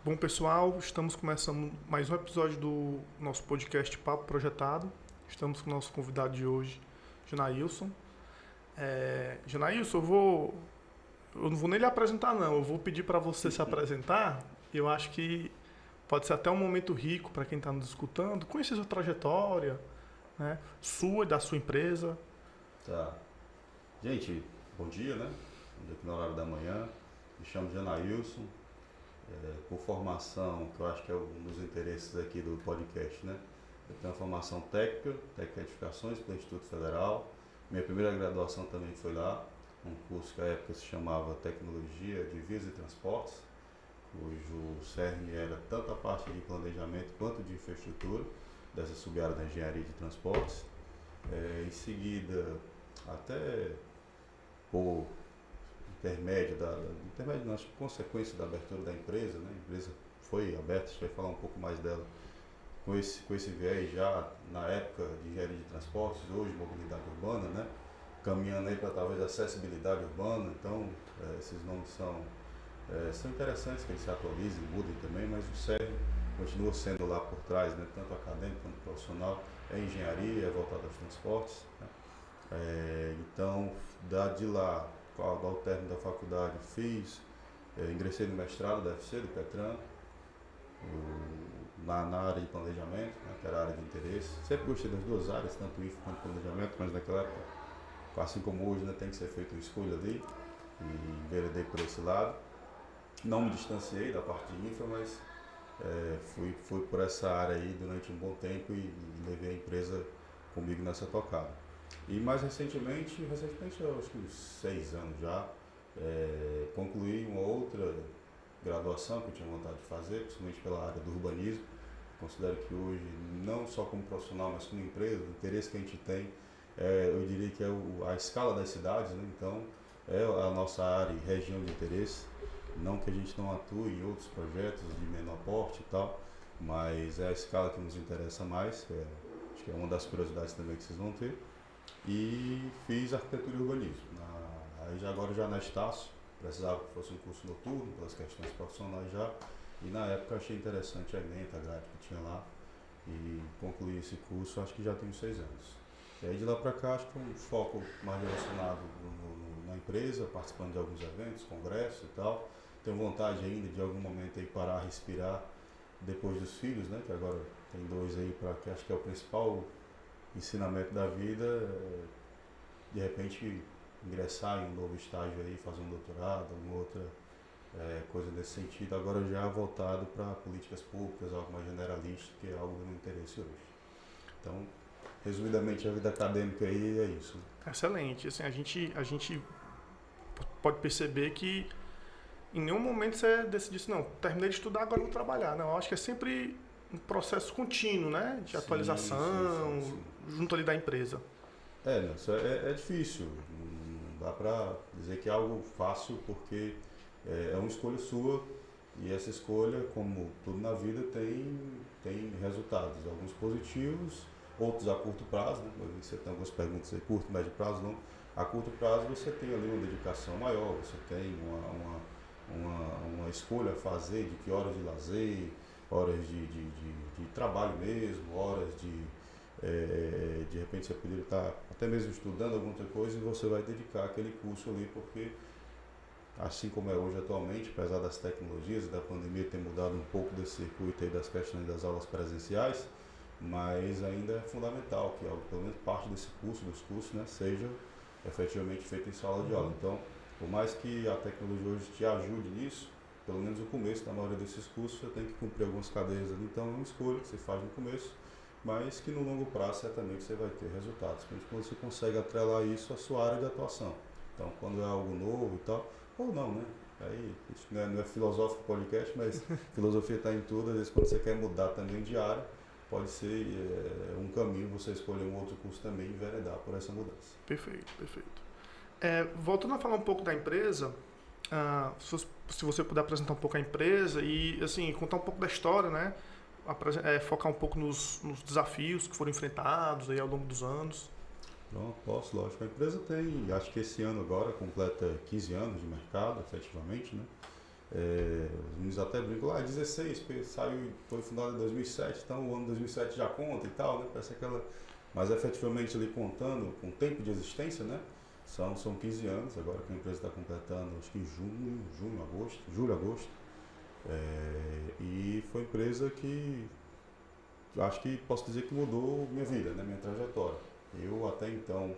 Bom, pessoal, estamos começando mais um episódio do nosso podcast Papo Projetado. Estamos com o nosso convidado de hoje, Janailson. Janailson, eu não vou nem lhe apresentar, não. Eu vou pedir para você se apresentar. Eu acho que pode ser até um momento rico para quem está nos escutando, conhecer sua trajetória, né? Sua e da sua empresa. Tá. Gente, bom dia, né? Bom dia aqui no horário da manhã. Me chamo Janailson. Por formação, que eu acho que é um dos interesses aqui do podcast, né? Eu tenho uma formação técnica edificações pelo Instituto Federal. Minha primeira graduação também foi lá, um curso que à época se chamava Tecnologia de Vias e Transportes, cujo cerne era tanto a parte de planejamento quanto de infraestrutura, dessa sub-área da engenharia de transportes. Em seguida, até por consequência da abertura da empresa, né? A empresa foi aberta, a gente vai falar um pouco mais dela, com esse viés já na época de engenharia de transportes, hoje mobilidade urbana, né? Caminhando aí para talvez acessibilidade urbana. Então esses nomes são interessantes que eles se atualizem, mudem também, mas o cerne continua sendo lá por trás, né? Tanto acadêmico quanto profissional, é engenharia, é voltado aos transportes, né? Então, de lá, ao término da faculdade, ingressei no mestrado da UFC, do Petran, na área de planejamento, né, que era a área de interesse. Sempre gostei das duas áreas, tanto infra quanto planejamento, mas naquela época, assim como hoje, né, tem que ser feita uma escolha ali, e enveredei por esse lado. Não me distanciei da parte de infra, mas fui por essa área aí durante um bom tempo e levei a empresa comigo nessa tocada. E mais recentemente, eu acho que uns 6 anos já, concluí uma outra graduação que eu tinha vontade de fazer, principalmente pela área do urbanismo. Considero que hoje, não só como profissional, mas como empresa, o interesse que a gente tem, eu diria que é a escala das cidades, né? Então, é a nossa área e região de interesse. Não que a gente não atue em outros projetos de menor porte e tal, mas é a escala que nos interessa mais, acho que é uma das curiosidades também que vocês vão ter. E fiz arquitetura e urbanismo. Aí agora já na Estácio, precisava que fosse um curso noturno, pelas questões profissionais já, e na época achei interessante a ementa, a grade que tinha lá, e concluí esse curso, acho que já tenho 6 anos. E aí de lá para cá, acho que um foco mais relacionado na empresa, participando de alguns eventos, congressos e tal. Tenho vontade ainda de algum momento aí parar, respirar, depois dos filhos, né, que agora tem 2 aí, que acho que é o principal ensinamento da vida, de repente ingressar em um novo estágio aí, fazer um doutorado, alguma outra coisa nesse sentido, agora já voltado para políticas públicas, algo mais generalista, que é algo do meu interesse hoje. Então, resumidamente, a vida acadêmica aí é isso. Excelente. Assim, a gente pode perceber que em nenhum momento você decidiu assim, não, terminei de estudar, agora vou trabalhar. Não, eu acho que é sempre um processo contínuo, né? De atualização, Sim. junto ali da empresa. Isso é difícil. Não dá para dizer que é algo fácil, porque é uma escolha sua, e essa escolha, como tudo na vida, tem resultados, alguns positivos, outros a curto prazo, né? Você tem algumas perguntas aí, curto, médio prazo, não. A curto prazo você tem ali uma dedicação maior, você tem uma escolha a fazer de que horas de lazer, horas de trabalho mesmo, horas de repente você poderia estar até mesmo estudando alguma outra coisa, e você vai dedicar aquele curso ali, porque assim como é hoje atualmente, apesar das tecnologias e da pandemia ter mudado um pouco desse circuito aí das questões das aulas presenciais, mas ainda é fundamental que pelo menos parte desse curso, dos cursos, né, seja efetivamente feito em sala de aula. Então, por mais que a tecnologia hoje te ajude nisso, pelo menos no começo da maioria desses cursos você tem que cumprir algumas cadeias ali. Então é uma escolha que você faz no começo, mas que no longo prazo certamente você vai ter resultados, principalmente quando você consegue atrelar isso à sua área de atuação. Então, quando é algo novo e tal, ou não, né? Aí, isso não é filosófico podcast, mas filosofia está em tudo. Às vezes, quando você quer mudar também de área, pode ser um caminho você escolher um outro curso também e enveredar por essa mudança. Perfeito, perfeito. Voltando a falar um pouco da empresa, se você puder apresentar um pouco a empresa e assim contar um pouco da história, né? Focar um pouco nos desafios que foram enfrentados aí ao longo dos anos. Pronto, posso, lógico. A empresa tem, acho que esse ano agora completa 15 anos de mercado, efetivamente, né? Os meninos até brincam lá, 16, porque saiu, foi fundado em 2007, então o ano 2007 já conta e tal, né? Parece aquela... Mas efetivamente ali contando com o tempo de existência, né? São 15 anos, agora que a empresa está completando, acho que em julho, agosto. E foi uma empresa que acho que posso dizer que mudou minha vida, né? Minha trajetória. Eu até então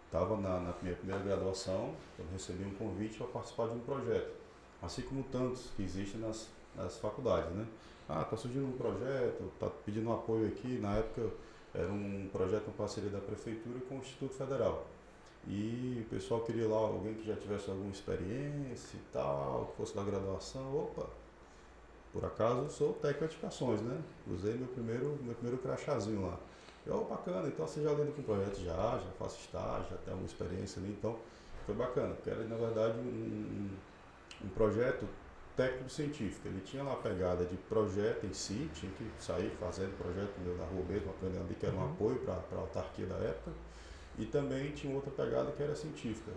estava na minha primeira graduação, eu recebi um convite para participar de um projeto, assim como tantos que existem nas faculdades, né? Está surgindo um projeto, está pedindo um apoio aqui. Na época era um projeto em parceria da Prefeitura com o Instituto Federal. E o pessoal queria lá alguém que já tivesse alguma experiência e tal, que fosse da graduação. Opa, por acaso eu sou técnico de edificações, né? Usei meu primeiro crachazinho lá. Bacana, então você já lida com o projeto, já faço estágio, já tenho alguma experiência ali, então foi bacana, porque era na verdade um projeto técnico-científico. Ele tinha lá a pegada de projeto em si, tinha que sair fazendo projeto na rua mesmo, aprendendo ali, que era um apoio para a autarquia da época. E também tinha outra pegada que era científica.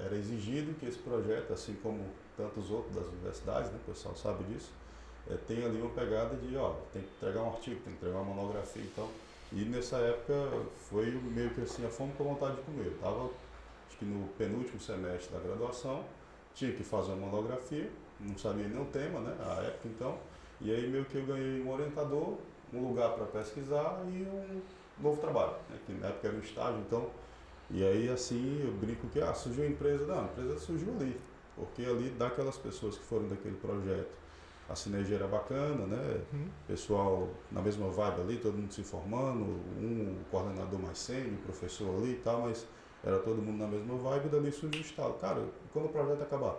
Era exigido que esse projeto, assim como tantos outros das universidades, né, o pessoal sabe disso, tem ali uma pegada de, tem que entregar um artigo, tem que entregar uma monografia, então. E nessa época foi meio que assim, a fome com vontade de comer. Eu estava, acho que no penúltimo semestre da graduação, tinha que fazer uma monografia, não sabia nem o tema, né, à época então, e aí meio que eu ganhei um orientador, um lugar para pesquisar e um novo trabalho, né, que na época era um estágio, então, e aí assim eu brinco que surgiu a empresa, não, a empresa surgiu ali, porque ali daquelas pessoas que foram daquele projeto, a sinergia era bacana, né, pessoal na mesma vibe ali, todo mundo se formando, um coordenador mais sênior, professor ali e tal, mas era todo mundo na mesma vibe, e dali surgiu o estalo. Cara, quando o projeto acabar?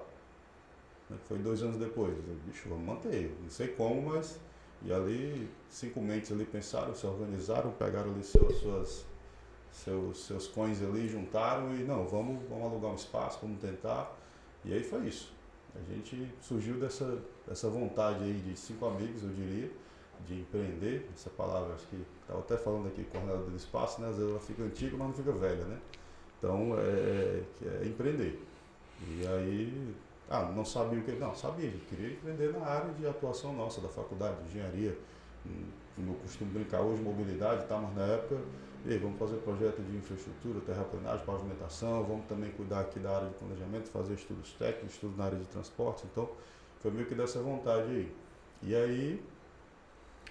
Foi 2 anos depois, bicho, vamos manter, não sei como, mas... E ali, 5 mentes ali pensaram, se organizaram, pegaram ali seus coins ali, juntaram e não, vamos alugar um espaço, vamos tentar. E aí foi isso. A gente surgiu dessa vontade aí de 5 amigos, eu diria, de empreender. Essa palavra, acho que estava até falando aqui, coordenador do espaço, né? Às vezes ela fica antiga, mas não fica velha, né? Então, é empreender. E aí... não sabia o que... Não, sabia, queria empreender na área de atuação nossa, da faculdade de engenharia. Eu costumo brincar hoje, mobilidade, tá? Mas na época, vamos fazer projeto de infraestrutura, terraplenagem, pavimentação, vamos também cuidar aqui da área de planejamento, fazer estudos técnicos, estudos na área de transporte. Então, foi meio que dessa vontade aí. E aí,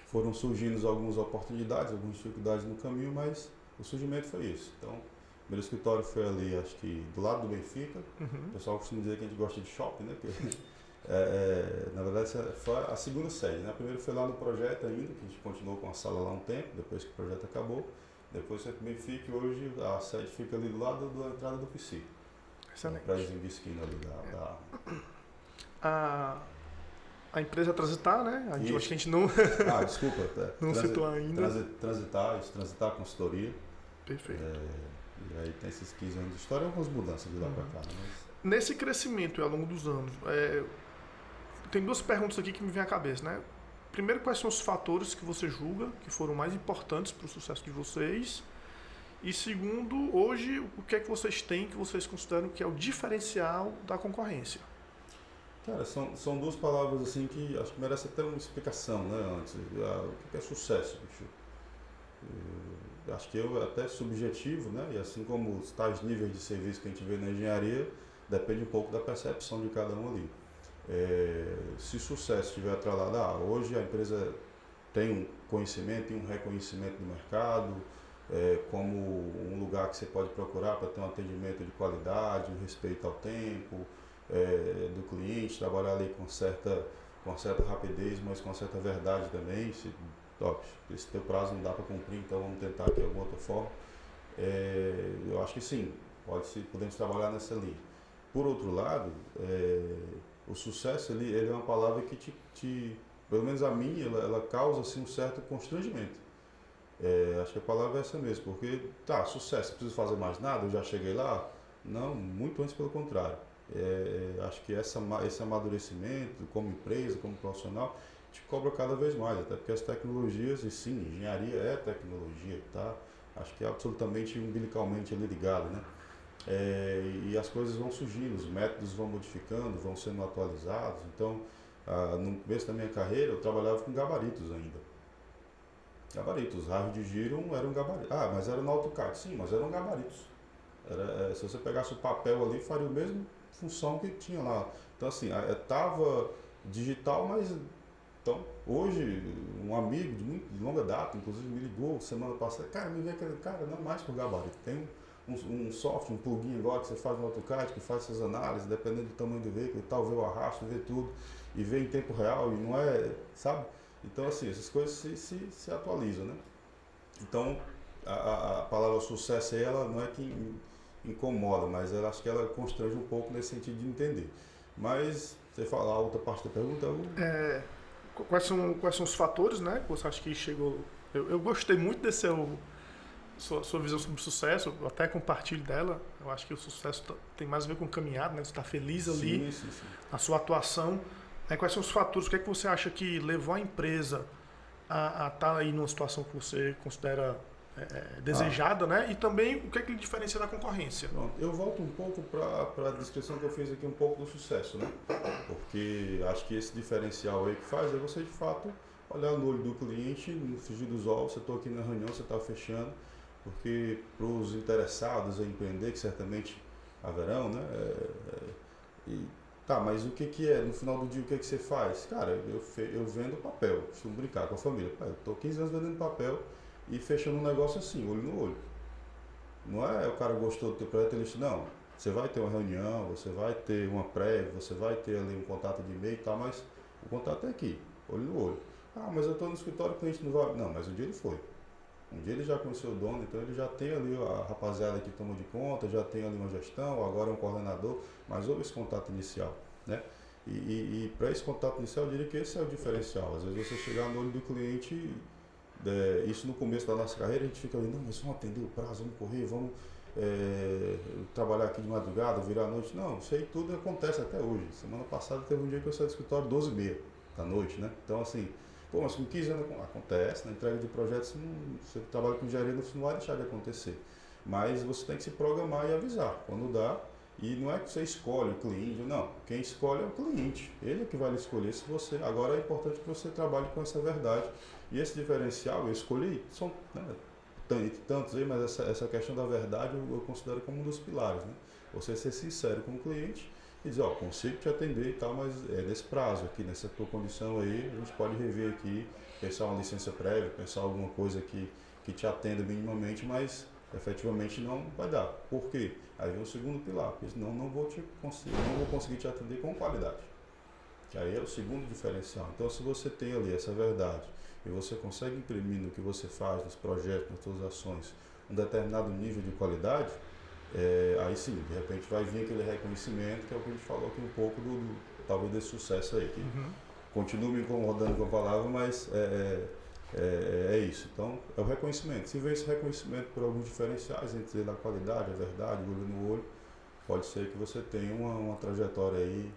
foram surgindo algumas oportunidades, algumas dificuldades no caminho, mas o surgimento foi isso. Então, meu escritório foi ali, acho que do lado do Benfica. O pessoal costuma dizer que a gente gosta de shopping, né? Porque, na verdade, foi a segunda sede, né? A primeira foi lá no projeto ainda, que a gente continuou com a sala lá um tempo, depois que o projeto acabou. Depois foi para o Benfica e hoje a sede fica ali do lado da entrada do PC. Excelente. Para em esquina ali A empresa Transitar, né? Acho que a gente não... desculpa. Não citou ainda. Transitar consultoria. Perfeito. E aí tem esses 15 anos de história e algumas mudanças de lá para cá. Mas... Nesse crescimento ao longo dos anos, tem 2 perguntas aqui que me vêm à cabeça, né? Primeiro, quais são os fatores que você julga que foram mais importantes para o sucesso de vocês? E segundo, hoje, o que é que vocês têm que vocês consideram que é o diferencial da concorrência? Cara, são 2 palavras assim que acho que merece até uma explicação, né, antes. O que é sucesso, bicho? Acho que até subjetivo, né? E assim como os tais níveis de serviço que a gente vê na engenharia, depende um pouco da percepção de cada um ali. Se sucesso estiver atrelado, hoje a empresa tem um conhecimento e um reconhecimento do mercado, como um lugar que você pode procurar para ter um atendimento de qualidade, um respeito ao tempo do cliente, trabalhar ali com certa rapidez, mas com certa verdade também. Esse teu prazo não dá para cumprir, então vamos tentar aqui de alguma outra forma. Eu acho que sim, podemos trabalhar nessa linha. Por outro lado, o sucesso ele é uma palavra que pelo menos a mim, ela causa assim, um certo constrangimento. Acho que a palavra é essa mesmo, porque sucesso, preciso fazer mais nada, eu já cheguei lá? Não, muito antes pelo contrário. Acho que esse amadurecimento como empresa, como profissional, te cobra cada vez mais, até porque as tecnologias, e sim, engenharia é tecnologia, tá? Acho que é absolutamente umbilicalmente ali ligado, né? E as coisas vão surgindo, os métodos vão modificando, vão sendo atualizados. Então, no começo da minha carreira, eu trabalhava com gabaritos ainda. Gabaritos, raios de giro eram gabaritos. Ah, mas era no AutoCAD. Sim, mas eram gabaritos. Se você pegasse o papel ali, faria a mesma função que tinha lá. Então, assim, estava digital, mas... Então, hoje, um amigo de longa data, inclusive, me ligou semana passada. Cara, me vê aquele cara, não é mais por gabarito. Tem um software, um plugin agora que você faz no AutoCAD, que faz essas análises, dependendo do tamanho do veículo e tal, vê o arrasto, vê tudo, e vê em tempo real, e não é, sabe? Então, assim, essas coisas se atualizam, né? Então, a palavra sucesso aí, ela não é que incomoda, mas ela, acho que ela constrange um pouco nesse sentido de entender. Mas, você falar a outra parte da pergunta... Quais são os fatores, né, que você acha que chegou... Eu gostei muito desse sua visão sobre o sucesso, eu até compartilho dela. Eu acho que o sucesso tem mais a ver com caminhada, né? Você está feliz ali, sim. na sua atuação. Quais são os fatores? O que é que você acha que levou a empresa a estar aí numa situação que você considera desejada, né? E também o que é que lhe diferencia da concorrência? Pronto. Eu volto um pouco para a descrição que eu fiz aqui, um pouco do sucesso, né? Porque acho que esse diferencial aí que faz é você, de fato, olhar no olho do cliente, no frigir dos ovos. Você está aqui na reunião, você está fechando. Porque para os interessados em empreender, que certamente haverão, né? Tá, mas o que é? No final do dia, o que você faz? Cara, eu vendo papel. Costumo brincar com a família. Eu estou 15 anos vendendo papel e fechando um negócio assim, olho no olho. Não é o cara gostou do teu projeto, ele disse, não, você vai ter uma reunião, você vai ter uma prévia, você vai ter ali um contato de e-mail e tal, mas o contato é aqui, olho no olho. Ah, mas eu estou no escritório, o cliente não vai... Não, mas um dia ele foi. Um dia ele já conheceu o dono, então ele já tem ali a rapaziada que toma de conta, já tem ali uma gestão, agora é um coordenador, mas houve esse contato inicial, né? E para esse contato inicial, eu diria que esse é o diferencial. Às vezes você chegar no olho do cliente, isso no começo da nossa carreira, a gente fica ali, não, mas vamos atender o prazo, vamos correr, vamos trabalhar aqui de madrugada, virar a noite. Não, isso aí tudo acontece até hoje. Semana passada teve um dia que eu saí do escritório 12h30 da noite, né? Então, assim, pô, mas com 15 anos acontece, na entrega de projetos, você trabalha com engenharia, não vai deixar de acontecer. Mas você tem que se programar e avisar quando dá. E não é que você escolhe o cliente, não. Quem escolhe é o cliente. Ele é que vai escolher se você... Agora é importante que você trabalhe com essa verdade. E esse diferencial, eu escolhi, são tantos aí, mas essa questão da verdade eu considero como um dos pilares, né? Você ser sincero com o cliente e dizer, consigo te atender e tal, mas é nesse prazo aqui, nessa tua condição aí, a gente pode rever aqui, pensar uma licença prévia, pensar alguma coisa que te atenda minimamente, mas efetivamente não vai dar. Por quê? Aí vem o segundo pilar, porque senão não vou conseguir te atender com qualidade. Que aí é o segundo diferencial. Então, se você tem ali essa verdade e você consegue imprimir no que você faz, nos projetos, nas suas ações, um determinado nível de qualidade, aí sim, de repente vai vir aquele reconhecimento, que é o que a gente falou aqui um pouco talvez desse sucesso aí, que continua me incomodando com a palavra, mas é isso. Então, é o reconhecimento. Se vem esse reconhecimento por alguns diferenciais, entre a qualidade, a verdade, o olho no olho, pode ser que você tenha uma trajetória aí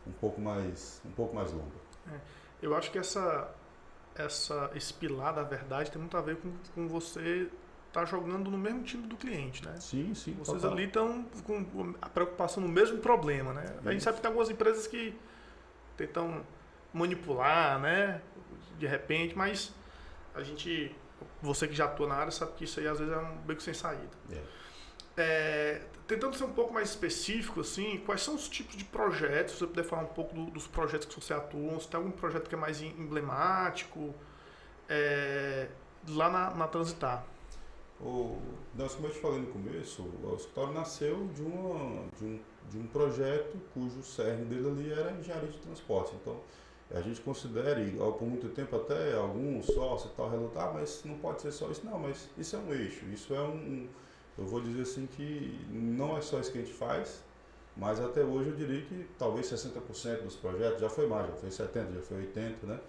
um pouco mais longa. Eu acho que esse pilar da verdade tem muito a ver com você estar jogando no mesmo time do cliente, né? Sim. Vocês total. ali estão com a preocupação no mesmo problema, né? A gente sabe que tem algumas empresas que tentam manipular, né? De repente, mas você que já atua na área sabe que isso aí às vezes é um beco sem saída. Tentando ser um pouco mais específico, assim, quais são os tipos de projetos? Se você puder falar um pouco dos projetos que você atua, se tem algum projeto que é mais emblemático lá na Transitar. Como eu te falei no começo, o escritório nasceu de um projeto cujo cerne dele ali era engenharia de transporte. Então, a gente considera, e por muito tempo até alguns sócios e tal, relatar, mas não pode ser só isso. Não, mas isso é um eixo, isso é eu vou dizer assim que não é só isso que a gente faz, mas até hoje eu diria que talvez 60% dos projetos, já foi mais, já foi 70%, já foi 80%, né?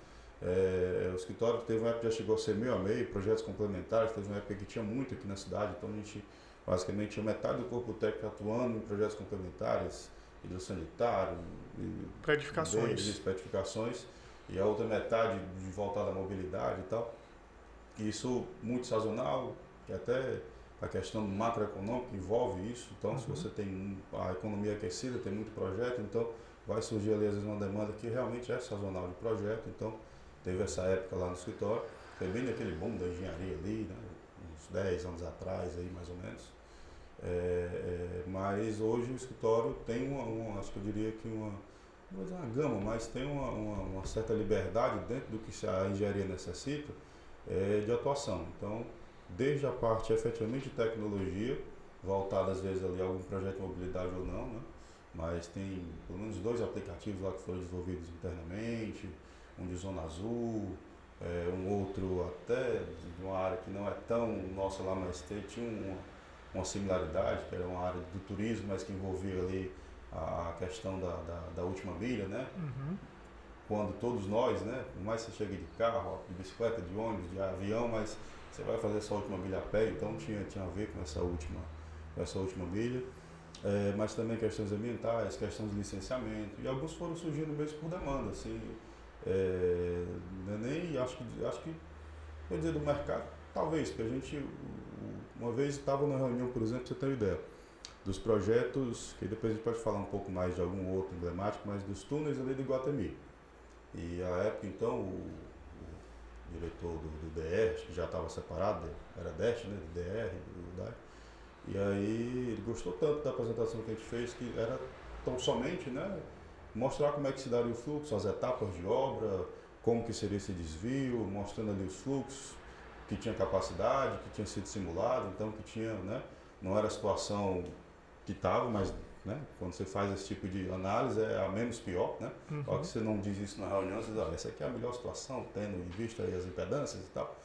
O escritório teve uma época que já chegou a ser meio a meio, projetos complementares, teve uma época que tinha muito aqui na cidade, então a gente basicamente tinha metade do corpo técnico atuando em projetos complementares, hidrossanitário, pré-edificações, e a outra metade voltada à mobilidade e tal. E isso muito sazonal, que até a questão do macroeconômico envolve isso. Então, se você tem a economia aquecida, tem muito projeto, então vai surgir ali às vezes uma demanda que realmente é sazonal de projeto. Então, teve essa época lá no escritório, foi bem daquele boom da engenharia ali, né? Uns 10 anos atrás, aí mais ou menos. Mas hoje o escritório tem acho que eu diria que não vou dizer uma gama, mas tem uma certa liberdade dentro do que a engenharia necessita de atuação. Então, desde a parte efetivamente de tecnologia, voltada às vezes ali a algum projeto de mobilidade ou não, né? Mas tem pelo menos 2 aplicativos lá que foram desenvolvidos internamente, um de Zona Azul, um outro até de uma área que não é tão nossa lá, mas tinha uma similaridade, que era uma área do turismo, mas que envolvia ali a questão da última milha, né? Quando todos nós, né? Por mais que você chegue de carro, de bicicleta, de ônibus, de avião, mas você vai fazer essa última milha a pé, então tinha a ver com essa última milha. Mas também questões ambientais, questões de licenciamento, e alguns foram surgindo mesmo por demanda, assim, nem acho que, quer dizer, do mercado, talvez, porque a gente, uma vez estava numa reunião, por exemplo, pra você ter uma ideia, dos projetos, que depois a gente pode falar um pouco mais de algum outro emblemático, mas dos túneis ali do Iguatemi. E à época, então, o diretor do DR, que já estava separado, era DEST, né, do DR, do DAI, e aí ele gostou tanto da apresentação que a gente fez, que era tão somente, né, mostrar como é que se daria o fluxo, as etapas de obra, como que seria esse desvio, mostrando ali os fluxos, que tinha capacidade, que tinha sido simulado, então que tinha, né, não era a situação que estava, mas, né, quando você faz esse tipo de análise é a menos pior, né? Só que você não diz isso na reunião, você diz, essa aqui é a melhor situação, tendo em vista aí as impedâncias e tal.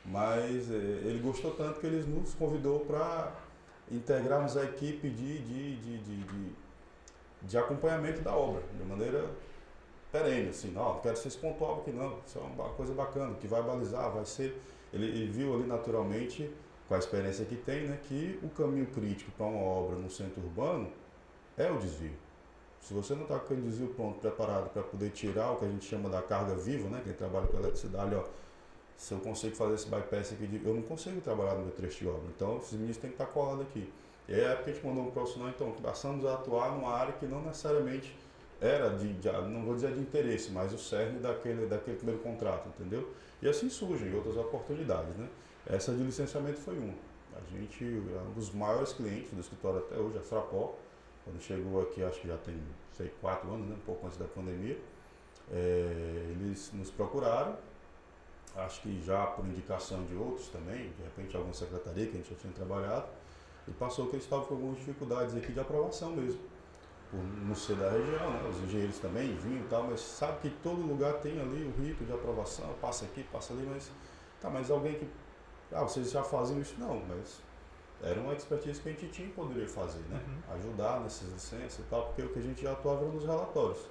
Mas ele gostou tanto que ele nos convidou para integrarmos a equipe de acompanhamento da obra, de maneira perene, assim, não quero ser pontual aqui não, isso é uma coisa bacana, que vai balizar, vai ser, ele viu ali naturalmente, com a experiência que tem, né, que o caminho crítico para uma obra no centro urbano é o desvio. Se você não está com aquele desvio pronto, preparado para poder tirar o que a gente chama da carga viva, né, quem trabalha com eletricidade, ó, se eu consigo fazer esse bypass aqui, eu não consigo trabalhar no meu trecho de obra, então esses meninos têm que estar colados aqui. E aí a gente mandou um profissional, então, passamos a atuar numa área que não necessariamente era não vou dizer de interesse, mas o cerne daquele primeiro contrato, entendeu? E assim surgem outras oportunidades, né? Essa de licenciamento foi uma. A gente é um dos maiores clientes do escritório até hoje, a Frapó, quando chegou aqui, acho que já tem, sei, 4 anos, né? Um pouco antes da pandemia, eles nos procuraram, acho que já por indicação de outros também, de repente alguma secretaria que a gente já tinha trabalhado, e passou que eles estavam com algumas dificuldades aqui de aprovação mesmo, por não ser da região, né? Os engenheiros também vinham e tal, mas sabe que todo lugar tem ali o rito de aprovação, passa aqui, passa ali, mas alguém que, vocês já faziam isso? Não, mas era uma expertise que a gente tinha e poderia fazer, né? Ajudar nessas licenças e tal, porque o que a gente já atuava era nos relatórios.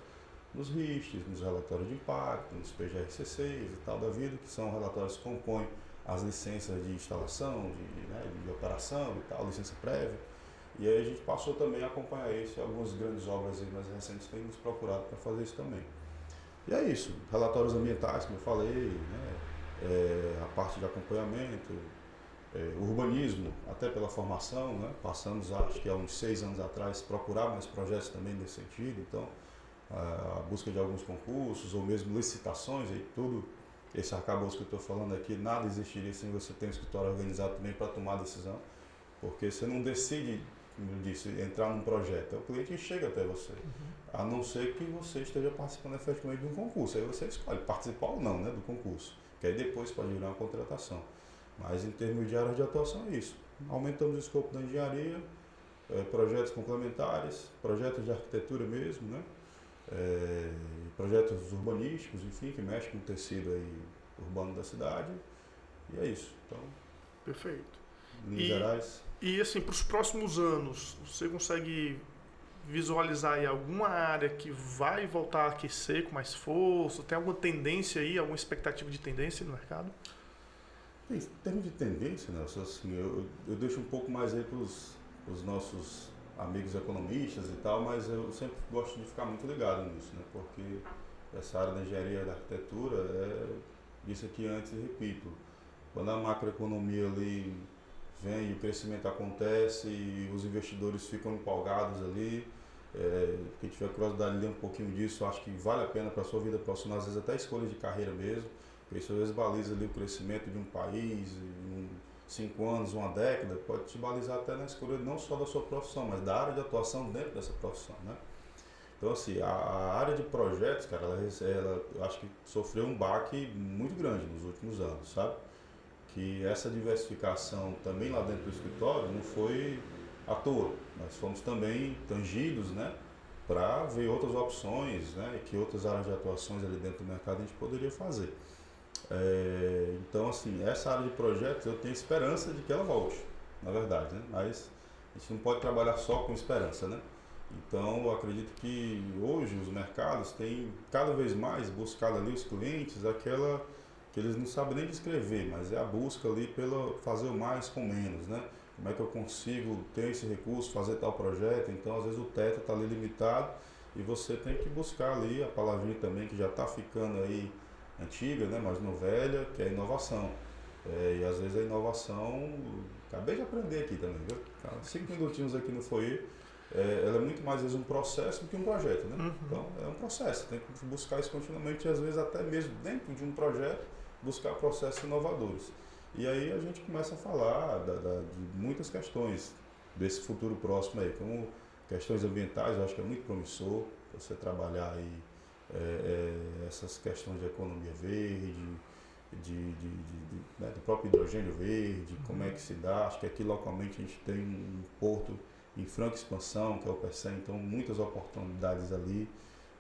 Nos RISTs, nos relatórios de impacto, nos PGRC6 e tal da vida, que são relatórios que compõem as licenças de instalação, de operação e tal, licença prévia. E aí a gente passou também a acompanhar isso, algumas grandes obras aí mais recentes têm nos procurado para fazer isso também. E é isso, relatórios ambientais, como eu falei, né? A parte de acompanhamento, urbanismo, até pela formação, né? Passamos, acho que há uns 6 anos atrás, procurar mais projetos também nesse sentido, então a busca de alguns concursos ou mesmo licitações, e tudo esse arcabouço que eu estou falando aqui, nada existiria sem você ter um escritório organizado também para tomar decisão, porque você não decide, como eu disse, entrar num projeto, é o cliente que chega até você, a não ser que você esteja participando efetivamente de um concurso, aí você escolhe participar ou não, né, do concurso, que aí depois pode virar uma contratação, mas em termos de área de atuação é isso, aumentamos o escopo da engenharia, projetos complementares, projetos de arquitetura mesmo, né? Projetos urbanísticos, enfim, que mexem com o tecido aí urbano da cidade, e é isso. Então, perfeito. Em Minas Gerais. E assim, para os próximos anos, você consegue visualizar aí alguma área que vai voltar a aquecer com mais força? Tem alguma tendência aí, alguma expectativa de tendência no mercado? Em termos de tendência, Nelson, assim, eu deixo um pouco mais aí para os nossos amigos economistas e tal, mas eu sempre gosto de ficar muito ligado nisso, né? Porque essa área da engenharia e da arquitetura disse aqui antes e repito, quando a macroeconomia ali vem, o crescimento acontece e os investidores ficam empolgados ali. Quem tiver curiosidade de ler um pouquinho disso, acho que vale a pena para a sua vida profissional, às vezes até escolha de carreira mesmo, porque isso às vezes baliza ali o crescimento de um país, em 5 anos, uma década, pode te balizar até na escolha não só da sua profissão, mas da área de atuação dentro dessa profissão, né? Então, assim, a área de projetos, cara, ela acho que sofreu um baque muito grande nos últimos anos, sabe? Que essa diversificação também lá dentro do escritório não foi à toa. Nós fomos também tangidos, né, para ver outras opções, né, e que outras áreas de atuações ali dentro do mercado a gente poderia fazer. Então, assim, essa área de projetos eu tenho esperança de que ela volte, na verdade, né, mas a gente não pode trabalhar só com esperança, né. Então, eu acredito que hoje os mercados têm cada vez mais buscado ali os clientes aquela que eles não sabem nem descrever, mas é a busca ali pelo fazer o mais com menos, né? Como é que eu consigo ter esse recurso, fazer tal projeto? Então, às vezes o teto está ali limitado e você tem que buscar ali a palavrinha também que já está ficando aí antiga, né? Mas não velha, que é a inovação. E às vezes a inovação, acabei de aprender aqui também, viu? 5 minutinhos aqui no Foyer, ela é muito mais às vezes um processo do que um projeto, né? Uhum. Então, é um processo, tem que buscar isso continuamente e às vezes até mesmo dentro de um projeto, buscar processos inovadores. E aí a gente começa a falar de muitas questões desse futuro próximo aí, como questões ambientais, eu acho que é muito promissor você trabalhar aí essas questões de economia verde, né, do próprio hidrogênio verde, como é que se dá. Acho que aqui localmente a gente tem um porto em franca expansão, que é o PECEM, então muitas oportunidades ali.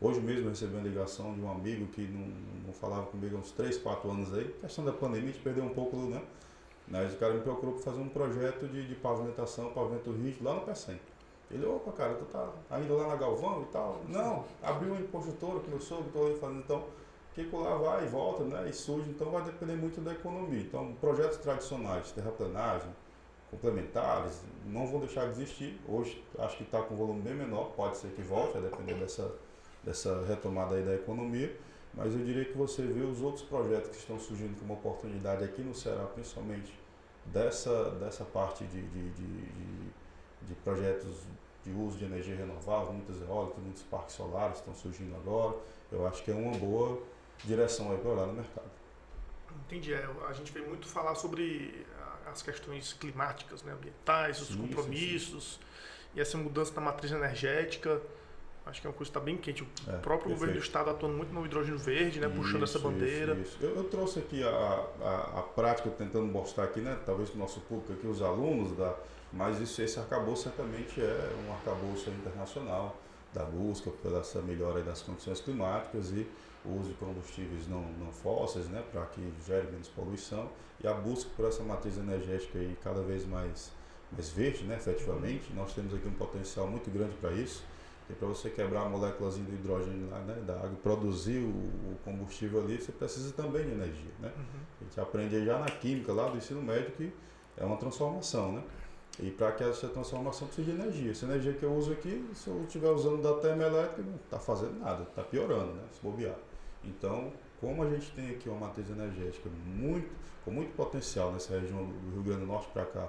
Hoje mesmo eu recebi uma ligação de um amigo que não falava comigo há uns 3, 4 anos aí, questão da pandemia, a gente perdeu um pouco, né? Mas o cara me procurou para fazer um projeto de pavimentação, pavimento rígido lá no PECEM. Ele, opa, cara, tu tá ainda lá na Galvão e tal? Não, abriu uma construtora que eu sou, que estou ali fazendo, então, que lá vai e volta, né? E surge, então vai depender muito da economia. Então, projetos tradicionais, terraplanagem, complementares, não vão deixar de existir. Hoje acho que está com um volume bem menor, pode ser que volte, a depender dessa retomada aí da economia, mas eu diria que você vê os outros projetos que estão surgindo como oportunidade aqui no Ceará, principalmente dessa parte de projetos de uso de energia renovável, muitas eólicas, muitos parques solares estão surgindo agora. Eu acho que é uma boa direção aí para olhar no mercado. Entendi. A gente vem muito falar sobre as questões climáticas, né, ambientais, os compromissos, e essa mudança da matriz energética. Acho que é uma coisa que está bem quente. O próprio governo do estado atuando muito no hidrogênio verde, né, puxando essa bandeira. Isso. Eu trouxe aqui a prática, tentando mostrar aqui, né, talvez para o nosso público aqui, os alunos, mas esse arcabouço certamente é um arcabouço internacional da busca por essa melhora das condições climáticas e o uso de combustíveis não fósseis, né, para que gere menos poluição, e a busca por essa matriz energética aí cada vez mais verde, né, efetivamente. Nós temos aqui um potencial muito grande para isso. E para você quebrar a moléculazinha do hidrogênio lá, né, da água e produzir o combustível ali, você precisa também de energia, né? A gente aprende aí já na química lá do ensino médio que é uma transformação, né? E para que essa transformação precisa de energia. Essa energia que eu uso aqui, se eu estiver usando da termoelétrica, não está fazendo nada, está piorando, né? Se bobear. Então, como a gente tem aqui uma matriz energética com muito potencial nessa região do Rio Grande do Norte para cá,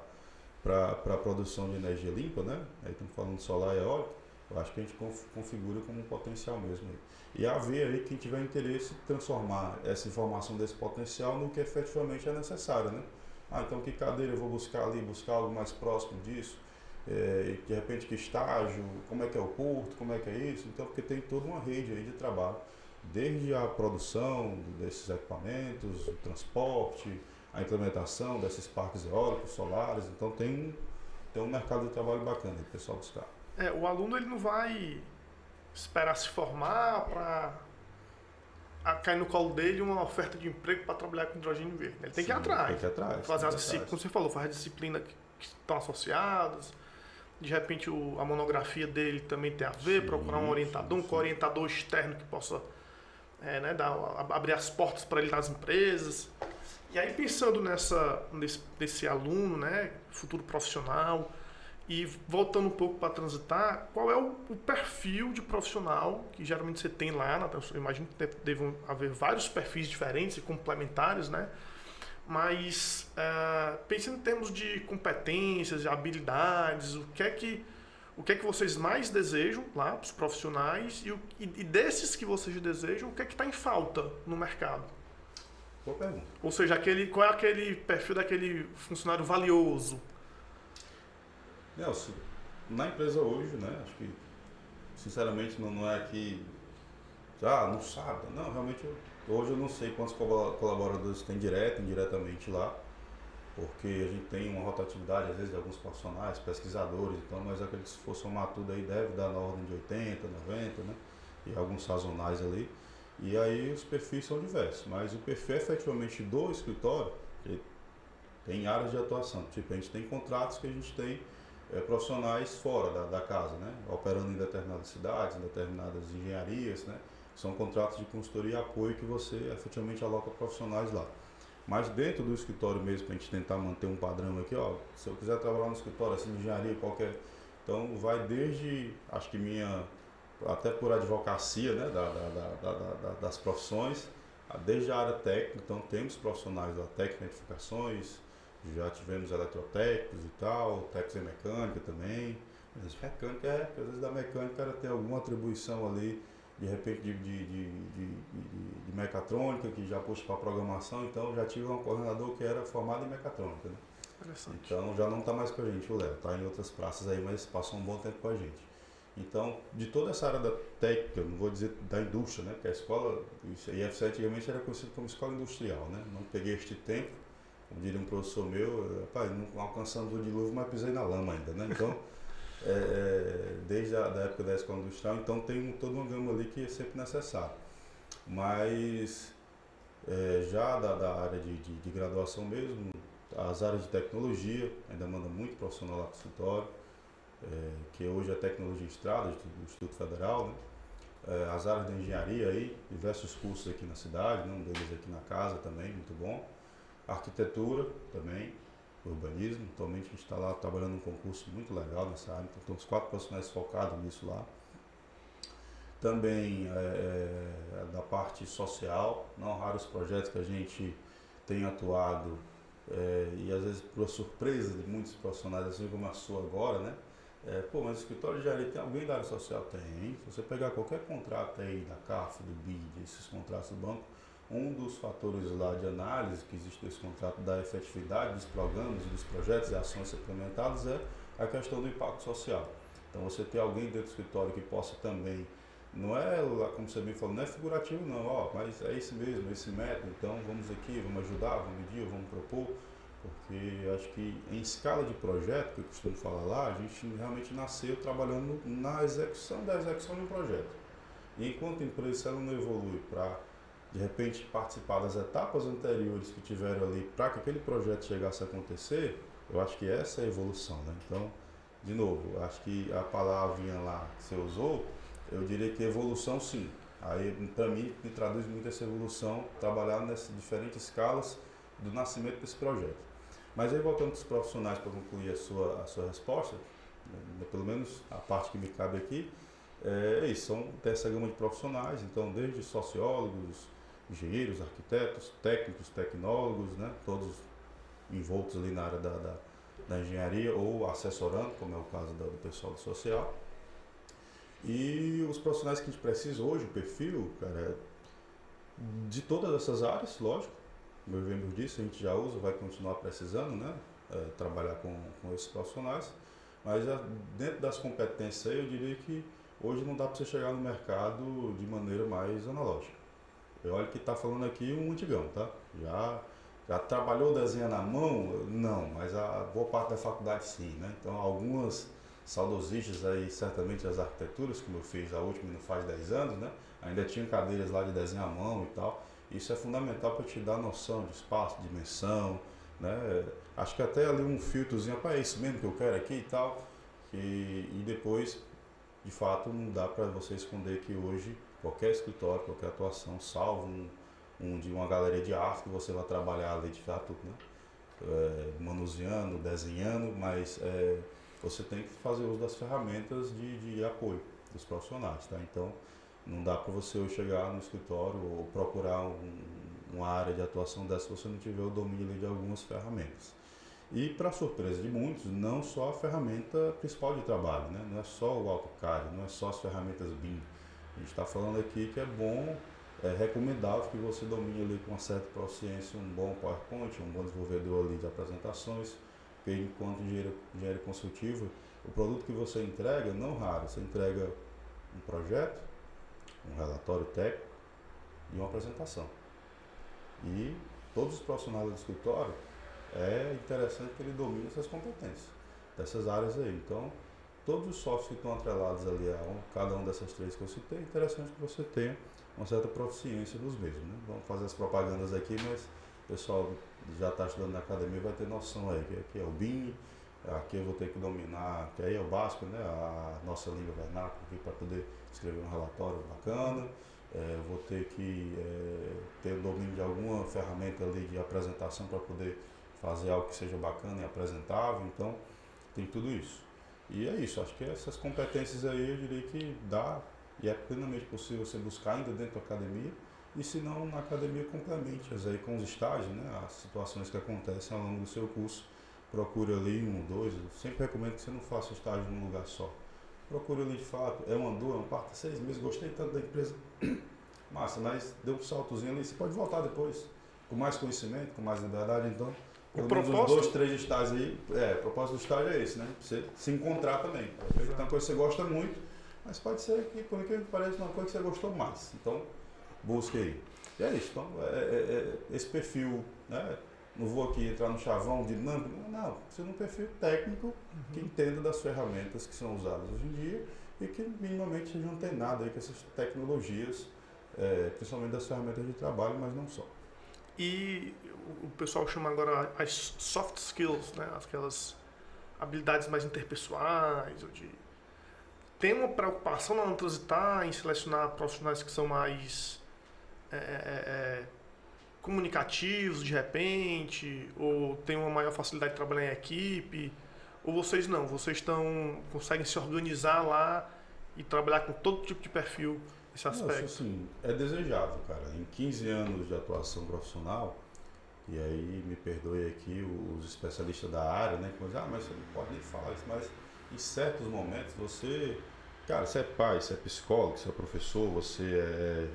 para a produção de energia limpa, né? Aí estamos falando de solar e eólico. Eu acho que a gente configura como um potencial mesmo. E a ver aí quem tiver interesse em transformar essa informação desse potencial no que efetivamente é necessário, né? Então que cadeira eu vou buscar ali, buscar algo mais próximo disso, de repente que estágio, como é que é o porto, como é que é isso, então porque tem toda uma rede aí de trabalho, desde a produção desses equipamentos, o transporte, a implementação desses parques eólicos, solares, então tem um mercado de trabalho bacana aí, o pessoal buscar. O aluno ele não vai esperar se formar para cair no colo dele uma oferta de emprego para trabalhar com hidrogênio verde. Ele tem que ir atrás. Tem que ir atrás. Fazer as disciplinas, como você falou, fazer as disciplinas que estão associadas. De repente a monografia dele também tem a ver, procurar um orientador, um orientador externo que possa abrir as portas para ele nas empresas. E aí pensando nesse aluno, né, futuro profissional, e voltando um pouco para transitar, qual é o perfil de profissional que geralmente você tem lá? Eu imagino que devem haver vários perfis diferentes e complementares, né? Mas mas pensando em termos de competências, de habilidades, o que é que vocês mais desejam lá para os profissionais e desses que vocês desejam, o que é que está em falta no mercado? Boa pergunta. Ou seja, qual é aquele perfil daquele funcionário valioso? Nelson, na empresa hoje, né, acho que sinceramente não é que não sabe. Não, realmente hoje eu não sei quantos colaboradores tem direto e indiretamente lá, porque a gente tem uma rotatividade às vezes de alguns profissionais, pesquisadores, então, mas acredito que se for somar tudo aí deve dar na ordem de 80, 90, né? E alguns sazonais ali. E aí os perfis são diversos, mas o perfil efetivamente do escritório, ele tem áreas de atuação. Tipo, a gente tem contratos que a gente tem profissionais fora da casa, né? Operando em determinadas cidades, em determinadas engenharias, né? São contratos de consultoria e apoio que você efetivamente aloca profissionais lá. Mas dentro do escritório mesmo, para a gente tentar manter um padrão aqui, ó, se eu quiser trabalhar no escritório, assim, de engenharia, qualquer... Então vai desde, acho que até por advocacia, né, das profissões, desde a área técnica, então temos profissionais da técnica, edificações, já tivemos eletrotécnicos e tal, técnicos em mecânica também. Às vezes mecânica às vezes da mecânica ela tem alguma atribuição ali, de repente de mecatrônica, que já puxa para programação, então já tive um coordenador que era formado em mecatrônica, né? Então já não está mais com a gente, o Léo, está em outras praças aí, mas passou um bom tempo com a gente. Então, de toda essa área da técnica, não vou dizer da indústria, né? Porque a escola, a IFC antigamente era conhecida como escola industrial, né? Não peguei este tempo, como diria um professor meu, rapaz, não alcançamos o dilúvio, mas pisei na lama ainda, né? Então, desde a da época da escola industrial, então tem toda uma gama ali que é sempre necessário. Mas, já da área de graduação mesmo, as áreas de tecnologia, ainda manda muito profissional lá para o escritório, que hoje é tecnologia de estradas do Instituto Federal, né? As áreas de engenharia aí, diversos cursos aqui na cidade, né? Um deles aqui na casa também, muito bom. Arquitetura também, urbanismo, atualmente a gente está lá trabalhando num concurso muito legal nessa área, então temos 4 profissionais focados nisso lá. Também da parte social, não raros projetos que a gente tem atuado e às vezes por surpresa de muitos profissionais, assim como a sua agora, né? Mas o escritório de engenharia tem alguém da área social? Tem. Se você pegar qualquer contrato aí da CAF, do BID, esses contratos do banco, um dos fatores lá de análise que existe nesse contrato da efetividade dos programas e dos projetos e ações implementadas é a questão do impacto social. Então você ter alguém dentro do escritório que possa também, não é, como você bem falou, não é figurativo não, mas é esse mesmo, esse método, então vamos aqui, vamos ajudar, vamos medir, vamos propor, porque acho que em escala de projeto, que eu costumo falar lá, a gente realmente nasceu trabalhando na execução da execução de um projeto. E enquanto a empresa, se ela não evolui para, de repente, participar das etapas anteriores que tiveram ali para que aquele projeto chegasse a acontecer, eu acho que essa é a evolução, né? Então, de novo, acho que a palavrinha lá que você usou, eu diria que evolução sim. Aí, para mim, me traduz muito essa evolução, trabalhar nessas diferentes escalas do nascimento desse projeto. Mas aí, voltando para os profissionais, para concluir a sua resposta, né, pelo menos a parte que me cabe aqui, isso, são dessa gama de profissionais, então desde sociólogos, engenheiros, arquitetos, técnicos, tecnólogos, né, todos envoltos ali na área da engenharia ou assessorando, como é o caso do pessoal do social. E os profissionais que a gente precisa hoje, o perfil, cara, de todas essas áreas, lógico, como eu lembro disso, a gente já usa, vai continuar precisando, né, trabalhar com esses profissionais, mas dentro das competências aí, eu diria que hoje não dá para você chegar no mercado de maneira mais analógica. Eu olho que está falando aqui um antigão, tá? Já trabalhou desenhando à mão? Não, mas a boa parte da faculdade sim, né? Então algumas saudosistas aí, certamente as arquiteturas, como eu fiz a última não faz 10 anos, né? Ainda tinham cadeiras lá de desenho à mão e tal. Isso é fundamental para te dar noção de espaço, de dimensão, né? Acho que até ali um filtrozinho, é isso mesmo que eu quero aqui e tal. E depois, de fato, não dá para você esconder que hoje qualquer escritório, qualquer atuação, salvo de uma galeria de arte que você vai trabalhar ali de fato, né? Manuseando, desenhando, mas você tem que fazer uso das ferramentas de apoio dos profissionais, tá? Então, não dá para você chegar no escritório ou procurar uma área de atuação dessa se você não tiver o domínio ali de algumas ferramentas. E, para surpresa de muitos, não só a ferramenta principal de trabalho, né? Não é só o AutoCAD, não é só as ferramentas BIM. A gente está falando aqui que é bom, é recomendável que você domine ali com uma certa proficiência um bom PowerPoint, um bom desenvolvedor ali de apresentações, porque enquanto engenheiro consultivo, o produto que você entrega, não raro, você entrega um projeto, um relatório técnico e uma apresentação. E todos os profissionais do escritório, é interessante que ele domine essas competências, dessas áreas aí. Então, todos os softwares que estão atrelados ali a cada uma dessas três que eu citei, é interessante que você tenha uma certa proficiência nos mesmos, né? Vamos fazer as propagandas aqui, mas o pessoal já está estudando na academia vai ter noção aí, que aqui é o BIM, aqui eu vou ter que dominar, que aí é o básico, né? A nossa língua vernácula aqui para poder escrever um relatório bacana, vou ter que ter o domínio de alguma ferramenta ali de apresentação para poder fazer algo que seja bacana e apresentável, então tem tudo isso. E é isso, acho que essas competências aí eu diria que dá e é plenamente possível você buscar ainda dentro da academia, e se não na academia complemente-as aí com os estágios, né, as situações que acontecem ao longo do seu curso, procure ali um, dois, eu sempre recomendo que você não faça estágio num lugar só. Procure ali de fato, é uma, duas, uma quarta, 6 meses, gostei tanto da empresa, massa, mas deu um saltozinho ali, você pode voltar depois, com mais conhecimento, com mais liberdade, então pelo menos uns 2, 3 estágios aí, o propósito do estágio é esse, né? Você se encontrar também. Então, uma coisa que você gosta muito, mas pode ser que, por aquilo que parece, uma coisa que você gostou mais. Então, busque aí. E é isso. Então, esse perfil, né? Não vou aqui entrar no chavão dinâmico, não. Você num perfil técnico que entenda das ferramentas que são usadas hoje em dia e que minimamente seja antenado aí com essas tecnologias, principalmente das ferramentas de trabalho, mas não só. E o pessoal chama agora as soft skills, né? Aquelas habilidades mais interpessoais, tem uma preocupação na transitar em selecionar profissionais que são mais comunicativos de repente, ou tem uma maior facilidade de trabalhar em equipe, ou vocês não, vocês conseguem se organizar lá e trabalhar com todo tipo de perfil nesse aspecto? Isso, assim, é desejável, cara. Em 15 anos de atuação profissional, e aí me perdoe aqui os especialistas da área, né, que dizem, mas você não pode nem falar isso, mas em certos momentos você, cara, você é pai, você é psicólogo, você é professor, você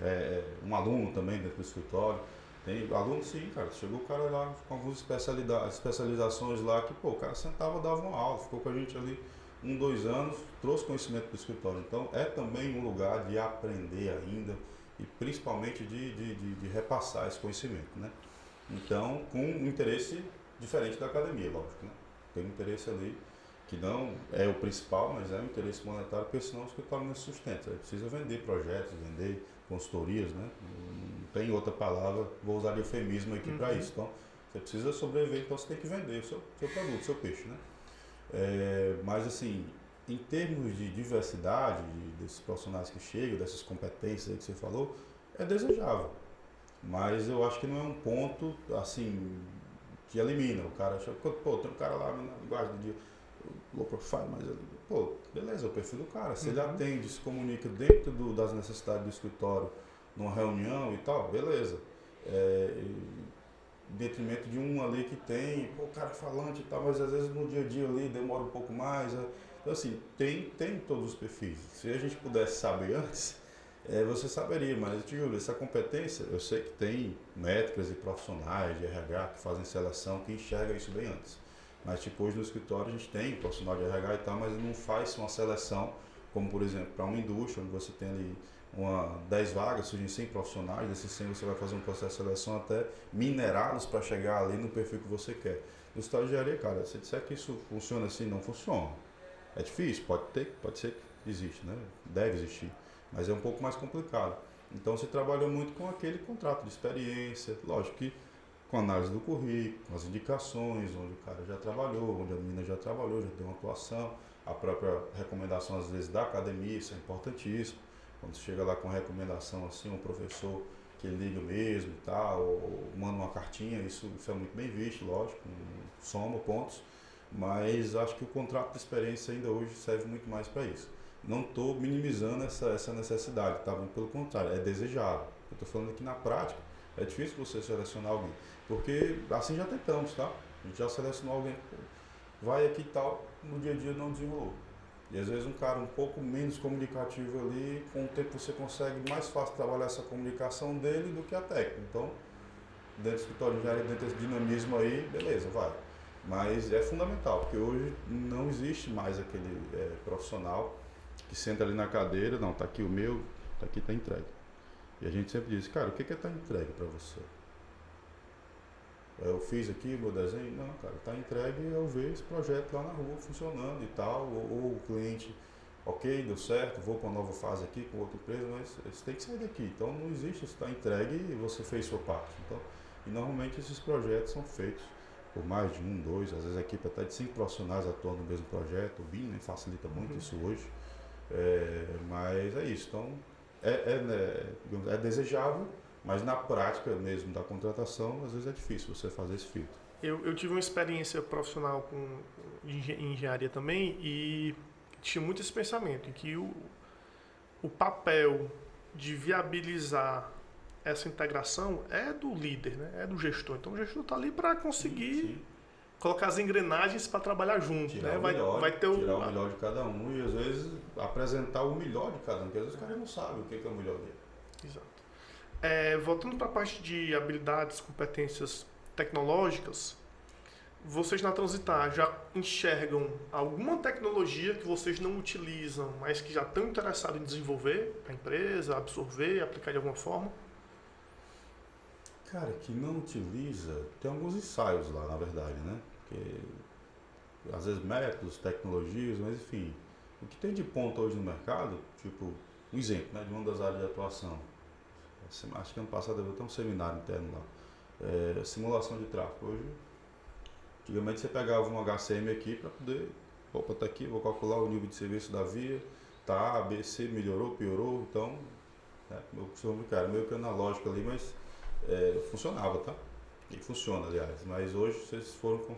é um aluno também dentro do escritório. Tem aluno sim, cara, chegou o cara lá com algumas especializações lá que, pô, o cara sentava, dava uma aula, ficou com a gente ali 1, 2 anos, trouxe conhecimento para o escritório. Então é também um lugar de aprender ainda e principalmente de repassar esse conhecimento, né? Então, com um interesse diferente da academia, lógico, né? Tem um interesse ali que não é o principal, mas é um interesse monetário, porque senão o escritório não se sustenta. Ele precisa vender projetos, vender consultorias, né? Não tem outra palavra, vou usar eufemismo aqui para isso. Então, você precisa sobreviver, então você tem que vender o seu produto, o seu peixe, né? Mas assim, em termos de diversidade desses profissionais que chegam, dessas competências aí que você falou, é desejável. Mas eu acho que não é um ponto, assim, que elimina. O cara acha, pô, tem um cara lá na linguagem do dia, low profile, mas, pô, beleza, é o perfil do cara. Se ele atende, se comunica dentro das necessidades do escritório, numa reunião e tal, beleza. Em detrimento de um ali que tem, pô, o cara é falante e tal, mas às vezes no dia a dia ali demora um pouco mais. Então, assim, tem todos os perfis. Se a gente pudesse saber antes, você saberia, mas eu te juro, essa competência, eu sei que tem métricas e profissionais de RH que fazem seleção, que enxergam isso bem antes. Mas, tipo, hoje no escritório a gente tem profissional de RH e tal, mas não faz uma seleção, como, por exemplo, para uma indústria, onde você tem ali 10 vagas, surgem 100 profissionais, desses 100 você vai fazer um processo de seleção até minerá-los para chegar ali no perfil que você quer. No escritório de engenharia, cara, se disser que isso funciona assim, não funciona. É difícil, pode ser que existe, né? Deve existir, mas é um pouco mais complicado. Então você trabalha muito com aquele contrato de experiência, lógico que com análise do currículo, com as indicações, onde o cara já trabalhou, onde a menina já trabalhou, já tem uma atuação, a própria recomendação às vezes da academia, isso é importantíssimo. Quando você chega lá com recomendação assim, um professor que liga mesmo e tal, ou manda uma cartinha, isso é muito bem visto, lógico, soma pontos, mas acho que o contrato de experiência ainda hoje serve muito mais para isso. Não estou minimizando essa necessidade, tá? Pelo contrário, é desejável. Eu estou falando aqui na prática, É difícil você selecionar alguém. Porque assim já tentamos, tá? A gente já selecionou alguém, vai aqui e tal, no dia a dia não desenrolou. E às vezes um cara um pouco menos comunicativo ali, com o tempo você consegue mais fácil trabalhar essa comunicação dele do que a técnica. Então, dentro do escritório de engenharia, dentro desse dinamismo aí, beleza, vai. Mas é fundamental, porque hoje não existe mais aquele profissional que senta ali na cadeira, não, tá aqui o meu, tá aqui, tá entregue. E a gente sempre diz, cara, o que é tá entregue para você? Eu fiz aqui meu desenho, não, cara, tá entregue, eu ver esse projeto lá na rua funcionando e tal, ou o cliente, ok, deu certo, vou para uma nova fase aqui com outra empresa, mas você tem que sair daqui. Então não existe, está entregue e você fez sua parte. Então, e normalmente esses projetos são feitos por mais de 1, 2, às vezes a equipe até de 5 profissionais atuando no mesmo projeto, o BIM, né, facilita muito isso hoje. Mas é isso, então é desejável, mas na prática mesmo da contratação, às vezes é difícil você fazer esse filtro. Eu tive uma experiência profissional em engenharia também e tinha muito esse pensamento em que o papel de viabilizar essa integração é do líder, né? É do gestor. Então o gestor está ali para conseguir colocar as engrenagens para trabalhar junto. Tirar né? o melhor, vai ter tirar o melhor de cada um e às vezes apresentar o melhor de cada um, porque às vezes o cara não sabe o que é o melhor dele. Exato. Voltando para a parte de habilidades, competências tecnológicas, vocês na Transitar já enxergam alguma tecnologia que vocês não utilizam, mas que já estão interessados em desenvolver para a empresa, absorver, aplicar de alguma forma? Cara, que não utiliza, tem alguns ensaios lá, na verdade, né? Porque, às vezes métodos, tecnologias, mas enfim, o que tem de ponta hoje no mercado, tipo, um exemplo, né, de uma das áreas de atuação. Acho que ano passado eu ter um seminário interno lá. Simulação de tráfego. Hoje, antigamente você pegava um HCM aqui para poder, opa, tá aqui, vou calcular o nível de serviço da via, tá A, B, C, melhorou, piorou, então, eu costumo brincar, era meio que analógico ali, mas funcionava, tá? E funciona, aliás, mas hoje vocês foram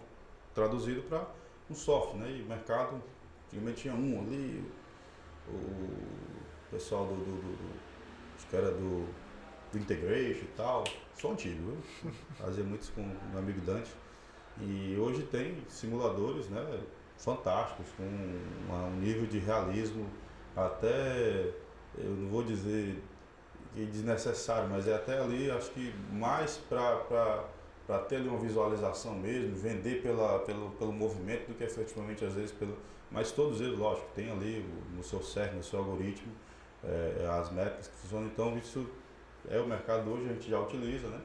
traduzidos para um software, né? E o mercado, antigamente tinha um ali, o pessoal acho que era do Integration e tal, sou antigo, viu? Fazia muitos com o meu amigo Dante. E hoje tem simuladores, né, fantásticos, com um nível de realismo até, eu não vou dizer que desnecessário, mas é até ali, acho que mais para ter ali uma visualização mesmo, vender pelo movimento do que efetivamente às vezes pelo... Mas todos eles, lógico, tem ali no seu cerne, no seu algoritmo, as métricas que funcionam, então isso o mercado hoje, a gente já utiliza, né?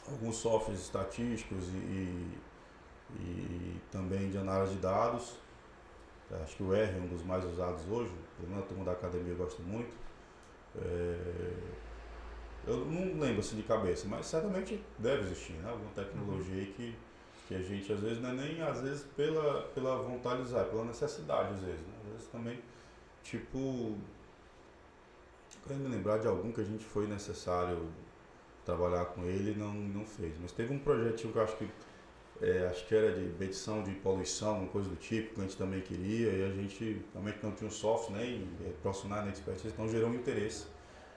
Alguns softwares estatísticos e também de análise de dados. Acho que o R é um dos mais usados hoje, pelo menos a turma da academia gosta muito. Eu não lembro assim de cabeça, mas certamente deve existir, né? Alguma tecnologia aí que a gente às vezes não é nem às vezes pela vontade de usar, pela necessidade às vezes, né? Às vezes também, tipo, quero me lembrar de algum que a gente foi necessário trabalhar com ele e não fez. Mas teve um projetinho que eu acho que era de medição de poluição, uma coisa do tipo, que a gente também queria, e a gente realmente não tinha um software, nem profissional, nem expertise, então gerou um interesse.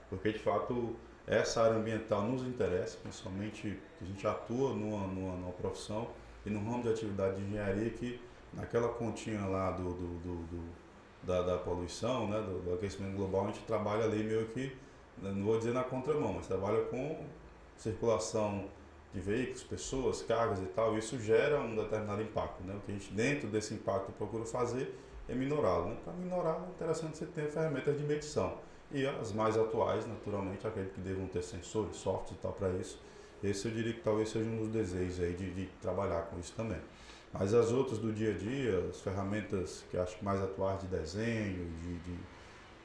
Porque de fato essa área ambiental nos interessa, principalmente que a gente atua numa profissão e num ramo de atividade de engenharia que naquela continha lá da poluição, né, do aquecimento global, a gente trabalha ali meio que, não vou dizer na contramão, mas trabalha com circulação de veículos, pessoas, cargas e tal, e isso gera um determinado impacto, né? O que a gente dentro desse impacto procura fazer é minorá-lo, né? Para minorar é interessante você ter ferramentas de medição. E as mais atuais, naturalmente, acredito que devam ter sensores, softwares e tal para isso. Esse eu diria que talvez seja um dos desejos aí de trabalhar com isso também. Mas as outras do dia a dia, as ferramentas que eu acho mais atuais de desenho,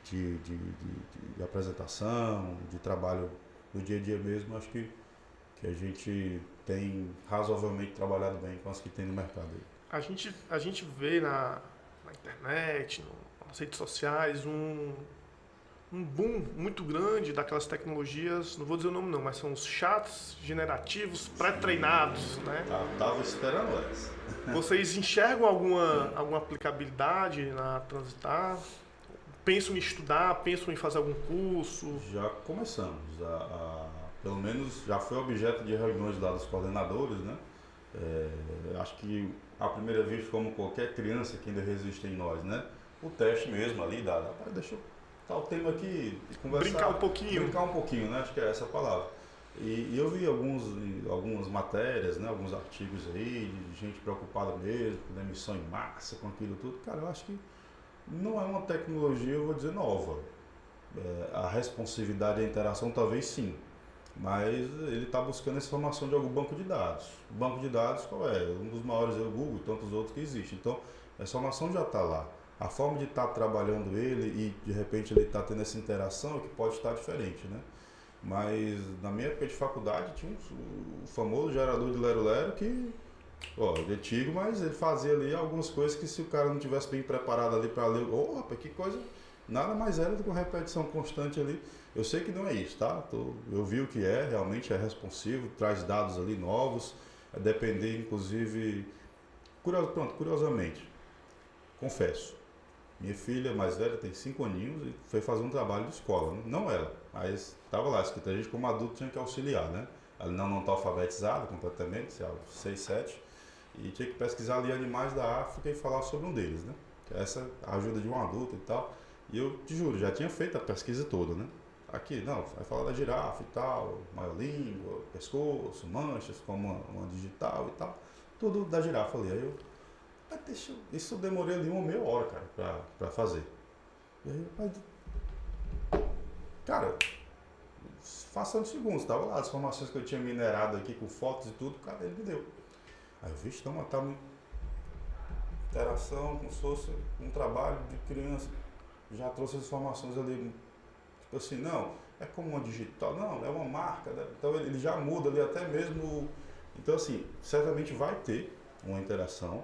de apresentação, de trabalho do dia a dia mesmo, acho que a gente tem razoavelmente trabalhado bem com as que tem no mercado. A gente vê na internet, nas redes sociais, um boom muito grande daquelas tecnologias, não vou dizer o nome não, mas são os chats generativos pré-treinados, né? Tava esperando essa. Vocês enxergam alguma aplicabilidade na Transitar? pensam em estudar, pensam em fazer algum curso? Já começamos, pelo menos já foi objeto de reuniões lá dos coordenadores, né? Acho que à primeira vista, como qualquer criança que ainda resiste em nós, né? O teste mesmo ali, deixa eu dar o tema aqui e conversar. Brincar um pouquinho, né? Acho que é essa a palavra. E eu vi algumas matérias, né? Alguns artigos aí, de gente preocupada mesmo, com demissão em massa, com aquilo tudo. Cara, eu acho que não é uma tecnologia, eu vou dizer, nova. A responsividade e a interação talvez sim, mas ele está buscando essa informação de algum banco de dados. O banco de dados qual é? Um dos maiores é o Google e tantos outros que existem. Então, essa informação já está lá. A forma de estar trabalhando ele e de repente ele está tendo essa interação é que pode estar diferente, né? Mas na minha época de faculdade tinha o famoso gerador de lero-lero que, ele é antigo, mas ele fazia ali algumas coisas que se o cara não tivesse bem preparado ali para ler, opa, que coisa, nada mais era do que uma repetição constante ali. Eu sei que não é isso, tá? Eu vi o que é, realmente é responsivo, traz dados ali novos, a depender inclusive, curiosamente, confesso, minha filha mais velha tem 5 aninhos e foi fazer um trabalho de escola, né? Não ela, mas estava lá, escrito, a gente como adulto tinha que auxiliar, né? Ela não está alfabetizada completamente, 6, 7, e tinha que pesquisar ali animais da África e falar sobre um deles, né? Essa ajuda de um adulto e tal, e eu te juro, já tinha feito a pesquisa toda, né? Aqui, não, vai falar da girafa e tal, maior língua, pescoço, manchas, como uma digital e tal, tudo da girafa ali. Aí eu, isso eu demorei ali 1 meia hora, cara, pra fazer. E aí, cara, faça uns segundos, tava lá, as informações que eu tinha minerado aqui com fotos e tudo, cara, ele me deu. Aí eu, vixe, não, mas tá muito interação, como se fosse um trabalho de criança, já trouxe as informações ali, tipo assim, não, é como uma digital, não, é uma marca, né? Então ele já muda ali até mesmo, então assim, certamente vai ter uma interação,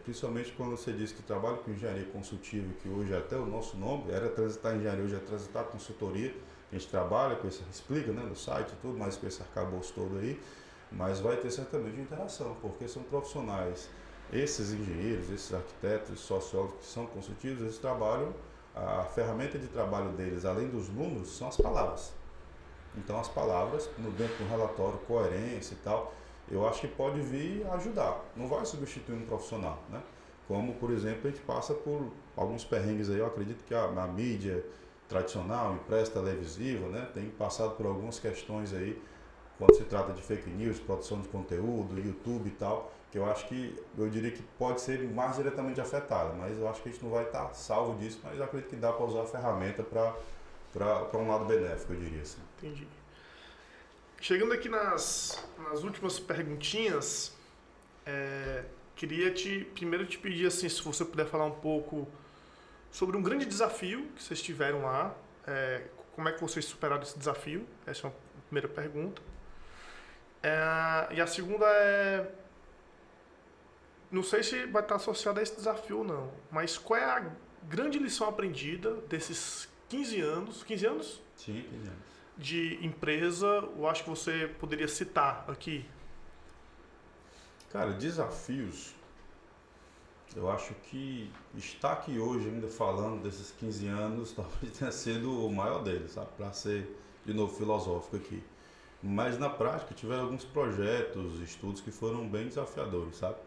principalmente quando você diz que trabalha com engenharia consultiva, que hoje é até o nosso nome, era transitar engenharia, hoje é transitar consultoria, a gente trabalha com isso, explica, né, no site e tudo, mas com esse arcabouço todo aí, mas vai ter certamente interação, porque são profissionais, esses engenheiros, esses arquitetos, esses sociólogos que são consultivos, eles trabalham, a ferramenta de trabalho deles, além dos números, são as palavras. Então as palavras, dentro do relatório, coerência e tal, eu acho que pode vir ajudar, não vai substituir um profissional, né? Como, por exemplo, a gente passa por alguns perrengues aí, eu acredito que a mídia tradicional, impressa, televisiva, né, tem passado por algumas questões aí, quando se trata de fake news, produção de conteúdo, YouTube e tal, que eu acho que, eu diria que pode ser mais diretamente afetada, mas eu acho que a gente não vai estar salvo disso, mas eu acredito que dá para usar a ferramenta para um lado benéfico, eu diria assim. Entendi. Chegando aqui nas últimas perguntinhas, queria primeiro te pedir assim, se você puder falar um pouco sobre um grande desafio que vocês tiveram lá, como é que vocês superaram esse desafio? Essa é uma primeira pergunta. E a segunda não sei se vai estar associada a esse desafio ou não, mas qual é a grande lição aprendida desses 15 anos? 15 anos? Sim, 15 anos. De empresa, eu acho que você poderia citar aqui. Cara, desafios, eu acho que estar aqui hoje ainda falando desses 15 anos talvez tenha sido o maior deles, sabe? Para ser, de novo, filosófico aqui. Mas na prática tiveram alguns projetos, estudos que foram bem desafiadores, sabe?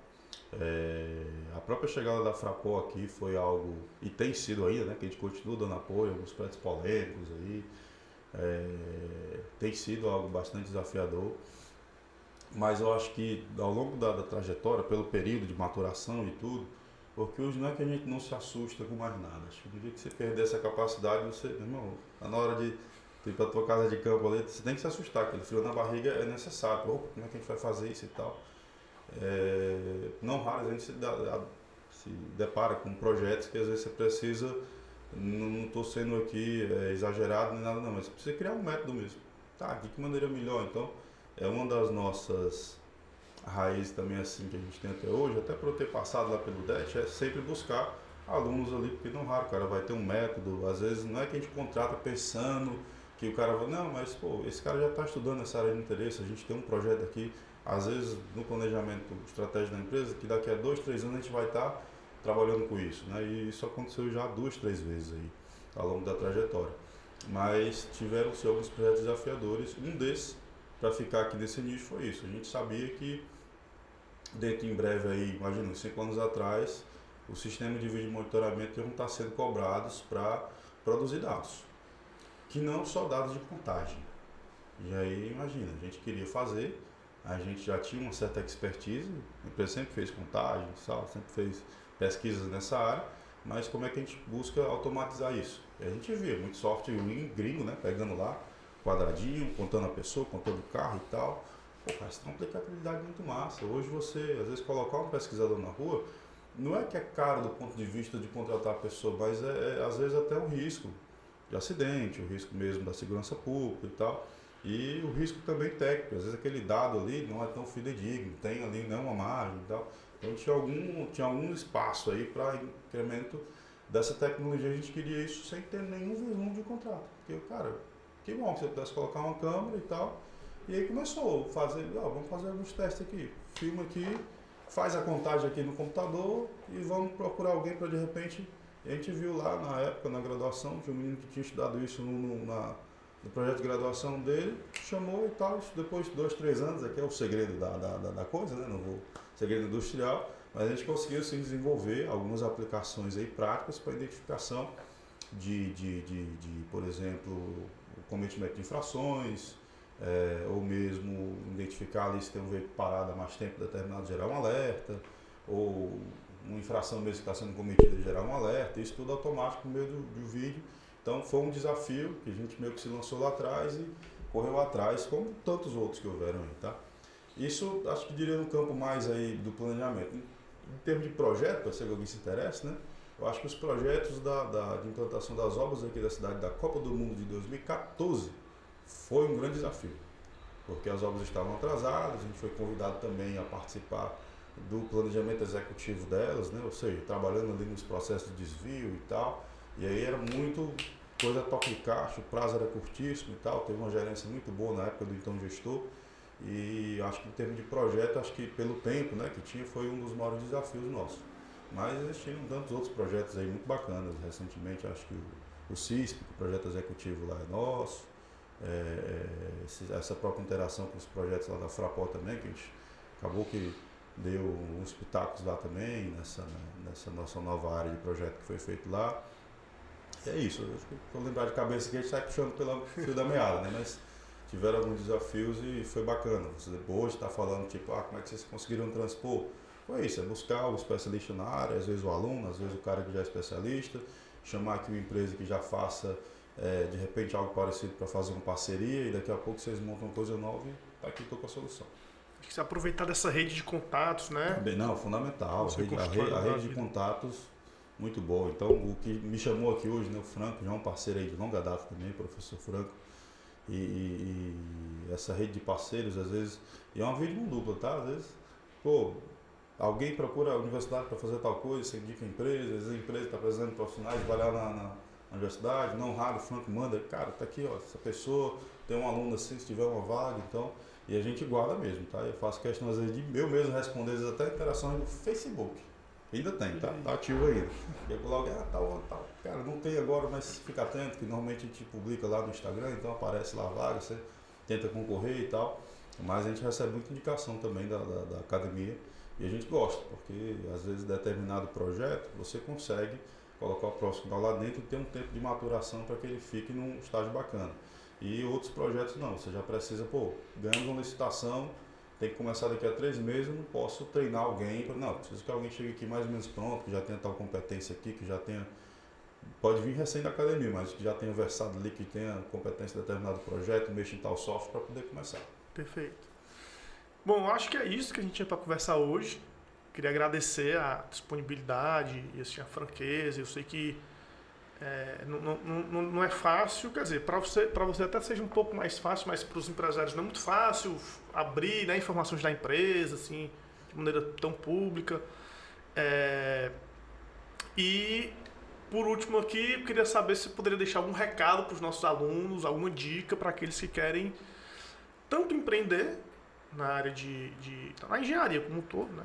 A própria chegada da Frapó aqui foi algo, e tem sido ainda, né? Que a gente continua dando apoio, alguns projetos polêmicos aí. Tem sido algo bastante desafiador, mas eu acho que ao longo da trajetória, pelo período de maturação e tudo, porque hoje não é que a gente não se assusta com mais nada, acho que no dia que você perder essa capacidade, você, irmão, na hora de ir para a tua casa de campo ali, você tem que se assustar, aquele frio na barriga é necessário, como é que a gente vai fazer isso e tal. Não raro a gente se depara com projetos que às vezes você precisa, não estou sendo aqui exagerado nem nada não, mas você precisa criar um método mesmo. Tá, de que maneira melhor? Então, é uma das nossas raízes também assim que a gente tem até hoje, até por eu ter passado lá pelo DET, é sempre buscar alunos ali, porque não raro, o cara vai ter um método, às vezes não é que a gente contrata pensando que o cara vai, não, mas pô, esse cara já está estudando essa área de interesse, a gente tem um projeto aqui, às vezes no planejamento estratégico da empresa, que daqui a 2, 3 anos a gente vai estar trabalhando com isso, né? E isso aconteceu já 2, 3 vezes aí ao longo da trajetória. Mas tiveram-se alguns projetos desafiadores. Um desses, para ficar aqui nesse nicho, foi isso. A gente sabia que dentro em breve aí, imagina, 5 anos atrás, o sistema de vídeo monitoramento iam estar sendo cobrados para produzir dados, que não só dados de contagem. E aí, imagina, a gente queria fazer, a gente já tinha uma certa expertise, a empresa sempre fez contagem, sempre fez pesquisas nessa área, mas como é que a gente busca automatizar isso? E a gente via muito software gringo, né, pegando lá, quadradinho, contando a pessoa, contando o carro e tal. Pô, cara, isso tem uma aplicabilidade muito massa. Hoje você, às vezes, colocar um pesquisador na rua, não é que é caro do ponto de vista de contratar a pessoa, mas às vezes até um risco de acidente, o risco mesmo da segurança pública e tal. E o risco também técnico, às vezes aquele dado ali não é tão fidedigno, tem ali uma margem e tal. Então tinha algum espaço aí para incremento dessa tecnologia. A gente queria isso sem ter nenhum vislumbre de contrato. Porque, cara, que bom que você pudesse colocar uma câmera e tal. E aí começou a fazer, vamos fazer alguns testes aqui, filma aqui, faz a contagem aqui no computador e vamos procurar alguém para de repente. A gente viu lá na época, na graduação, que um menino que tinha estudado isso no projeto de graduação dele, chamou e tal, isso depois de 2, 3 anos, aqui é o segredo da coisa, né? Não vou, segredo industrial, mas a gente conseguiu sim desenvolver algumas aplicações aí práticas para identificação por exemplo, o cometimento de infrações, ou mesmo identificar ali se tem um veículo parado há mais tempo determinado, gerar um alerta, ou uma infração mesmo que está sendo cometida, gerar um alerta, isso tudo automático no meio do vídeo. Então foi um desafio que a gente meio que se lançou lá atrás e correu atrás, como tantos outros que houveram aí, tá? Isso acho que diria no campo mais aí do planejamento. Em termos de projeto, para ser que alguém se interesse, né? Eu acho que os projetos de implantação das obras aqui da cidade da Copa do Mundo de 2014 foi um grande desafio, porque as obras estavam atrasadas, a gente foi convidado também a participar do planejamento executivo delas, né? Ou seja, trabalhando ali nos processos de desvio e tal, e aí era muito coisa toque de caixa, o prazo era curtíssimo e tal, teve uma gerência muito boa na época do então gestor, e acho que em termos de projeto, acho que pelo tempo, né, que tinha, foi um dos maiores desafios nossos. Mas existiam tantos outros projetos aí muito bacanas. Recentemente, acho que o CISP, o projeto executivo lá é nosso. Essa própria interação com os projetos lá da Frapó também, que a gente acabou que deu uns pitacos lá também, nessa nossa nova área de projeto que foi feito lá. E é isso, acho que vou lembrar de cabeça que a gente sai puxando pelo fio da meada, né? Mas tiveram alguns desafios e foi bacana. Você hoje está falando, tipo, como é que vocês conseguiram transpor? Foi isso, é buscar o especialista na área, às vezes o aluno, às vezes o cara que já é especialista, chamar aqui uma empresa que já faça, de repente, algo parecido para fazer uma parceria e daqui a pouco vocês montam uma coisa nova e tá aqui, estou com a solução. Acho que se aproveitar dessa rede de contatos, né? Não, fundamental. A rede de contatos, muito boa. Então, o que me chamou aqui hoje, né, o Franco, já é um parceiro aí de longa data também, professor Franco, e essa rede de parceiros, às vezes, e é uma via de mão dupla, tá? Às vezes, alguém procura a universidade para fazer tal coisa, você indica a empresa, às vezes a empresa está precisando de profissionais, vai lá na universidade, não raro, o Franco manda, cara, tá aqui, ó, essa pessoa tem um aluno assim, se tiver uma vaga, então, e a gente guarda mesmo, tá? Eu faço questão, às vezes, de eu mesmo responder, às vezes, até interações no Facebook. Ainda tem, tá? Tá ativo ainda. E eu coloco, tal. Cara, não tem agora, mas fica atento, que normalmente a gente publica lá no Instagram, então aparece lá a vaga, você tenta concorrer e tal. Mas a gente recebe muita indicação também da academia e a gente gosta, porque às vezes determinado projeto você consegue colocar o profissional lá dentro e ter um tempo de maturação para que ele fique num estágio bacana. E outros projetos não, você já precisa, ganhamos uma licitação, tem que começar daqui a 3 meses, eu não posso treinar alguém, não, preciso que alguém chegue aqui mais ou menos pronto, que já tenha tal competência aqui, que já tenha, pode vir recém da academia, mas que já tenha versado ali, que tenha competência em determinado projeto, mexa em tal software para poder começar. Perfeito. Bom, acho que é isso que a gente tinha para conversar hoje. Queria agradecer a disponibilidade e a franqueza. Eu sei que não é fácil, quer dizer, para você até seja um pouco mais fácil, mas para os empresários não é muito fácil abrir, né, informações da empresa assim, de maneira tão pública. E por último aqui, eu queria saber se poderia deixar algum recado para os nossos alunos, alguma dica para aqueles que querem tanto empreender na área na engenharia como um todo, né?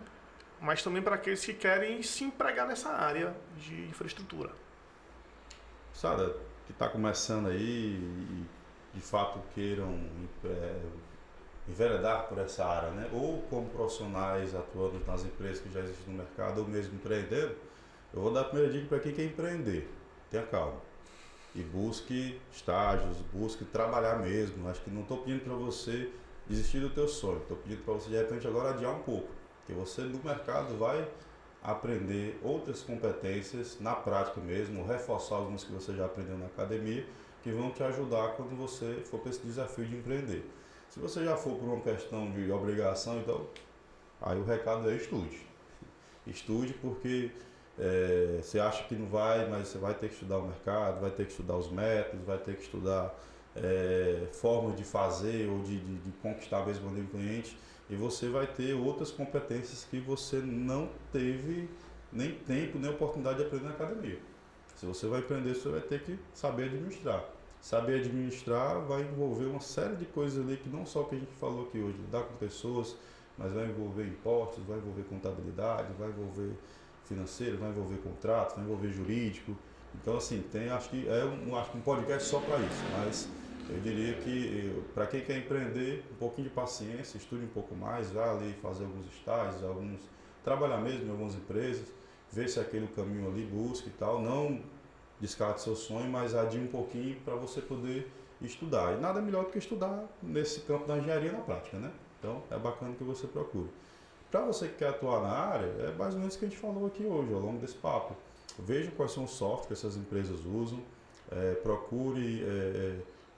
mas também para aqueles que querem se empregar nessa área de infraestrutura. Sara, que está começando aí e de fato queiram enveredar por essa área, né? Ou como profissionais atuando nas empresas que já existem no mercado, ou mesmo empreendendo, eu vou dar a primeira dica para quem quer empreender. Tenha calma. E busque estágios, busque trabalhar mesmo. Acho que não estou pedindo para você desistir do teu sonho, estou pedindo para você de repente agora adiar um pouco, porque você no mercado vai aprender outras competências na prática mesmo, reforçar algumas que você já aprendeu na academia, que vão te ajudar quando você for para esse desafio de empreender. Se você já for por uma questão de obrigação, então aí o recado é estude. Estude porque você acha que não vai, mas você vai ter que estudar o mercado, vai ter que estudar os métodos, vai ter que estudar formas de fazer ou de conquistar mesmo o cliente, e você vai ter outras competências que você não teve nem tempo, nem oportunidade de aprender na academia. Se você vai empreender, você vai ter que saber administrar. Saber administrar vai envolver uma série de coisas ali que não só o que a gente falou aqui hoje, lidar com pessoas, mas vai envolver impostos, vai envolver contabilidade, vai envolver financeiro, vai envolver contrato, vai envolver jurídico. Então assim, acho que um podcast só para isso, mas eu diria que para quem quer empreender, um pouquinho de paciência, estude um pouco mais, vá ali fazer alguns estágios, trabalhar mesmo em algumas empresas, ver se aquele caminho ali busca e tal, não descarte seu sonho, mas adie um pouquinho para você poder estudar. E nada melhor do que estudar nesse campo da engenharia na prática, né? Então é bacana que você procure. Para você que quer atuar na área, é mais ou menos o que a gente falou aqui hoje, ao longo desse papo. Veja quais são os softwares que essas empresas usam, procure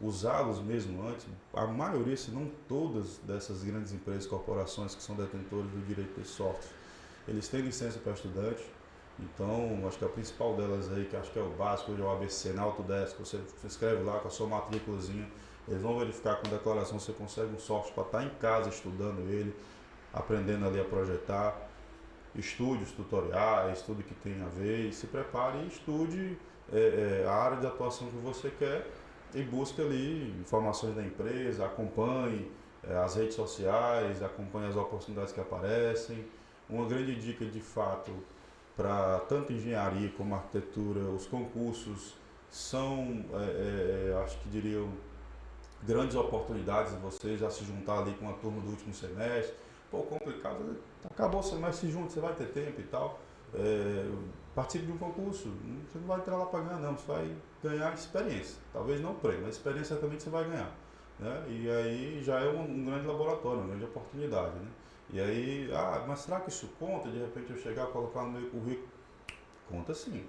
usá-los mesmo antes. A maioria, se não todas dessas grandes empresas, corporações que são detentores do direito de software, eles têm licença para estudante. Então, acho que a principal delas aí, que acho que é o básico, hoje é o ABC, na Autodesk, você se inscreve lá com a sua matrículazinha, eles vão verificar com a declaração se você consegue um software para estar em casa estudando ele, aprendendo ali a projetar, estude os tutoriais, tudo que tem a ver, e se prepare e estude a área de atuação que você quer e busque ali informações da empresa, acompanhe as redes sociais, acompanhe as oportunidades que aparecem. Uma grande dica de fato para tanto engenharia como arquitetura, os concursos são, acho que diriam, grandes oportunidades de você já se juntar ali com a turma do último semestre. Pô, complicado, acabou o semestre, se junta, você vai ter tempo e tal. Participe de um concurso, você não vai entrar lá para ganhar não, você vai ganhar experiência. Talvez não prêmio, mas experiência também você vai ganhar. Né? E aí já é um grande laboratório, uma grande oportunidade. Né? E aí, mas será que isso conta? De repente eu chegar e colocar no meu currículo? Conta sim,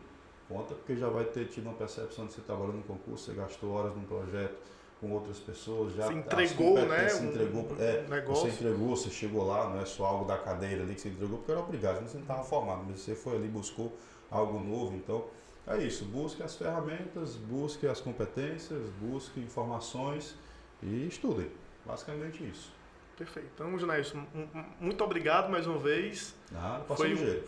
conta porque já vai ter tido uma percepção de você trabalhando no concurso, você gastou horas num projeto com outras pessoas, já se entregou, né? Você entregou, você chegou lá, não é só algo da cadeira ali que você entregou porque era obrigado, você não estava formado, mas você foi ali, buscou algo novo. Então é isso, busque as ferramentas, busque as competências, busque informações e estudem, basicamente isso. Perfeito. Então, Jonailson, muito obrigado mais uma vez. Passou ligeiro.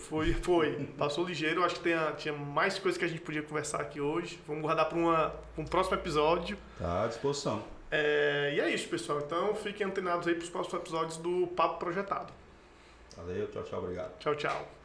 Passou ligeiro. Acho que tinha mais coisas que a gente podia conversar aqui hoje. Vamos guardar para um próximo episódio. Tá à disposição. E é isso, pessoal. Então, fiquem antenados aí para os próximos episódios do Papo Projetado. Valeu, tchau, obrigado. Tchau.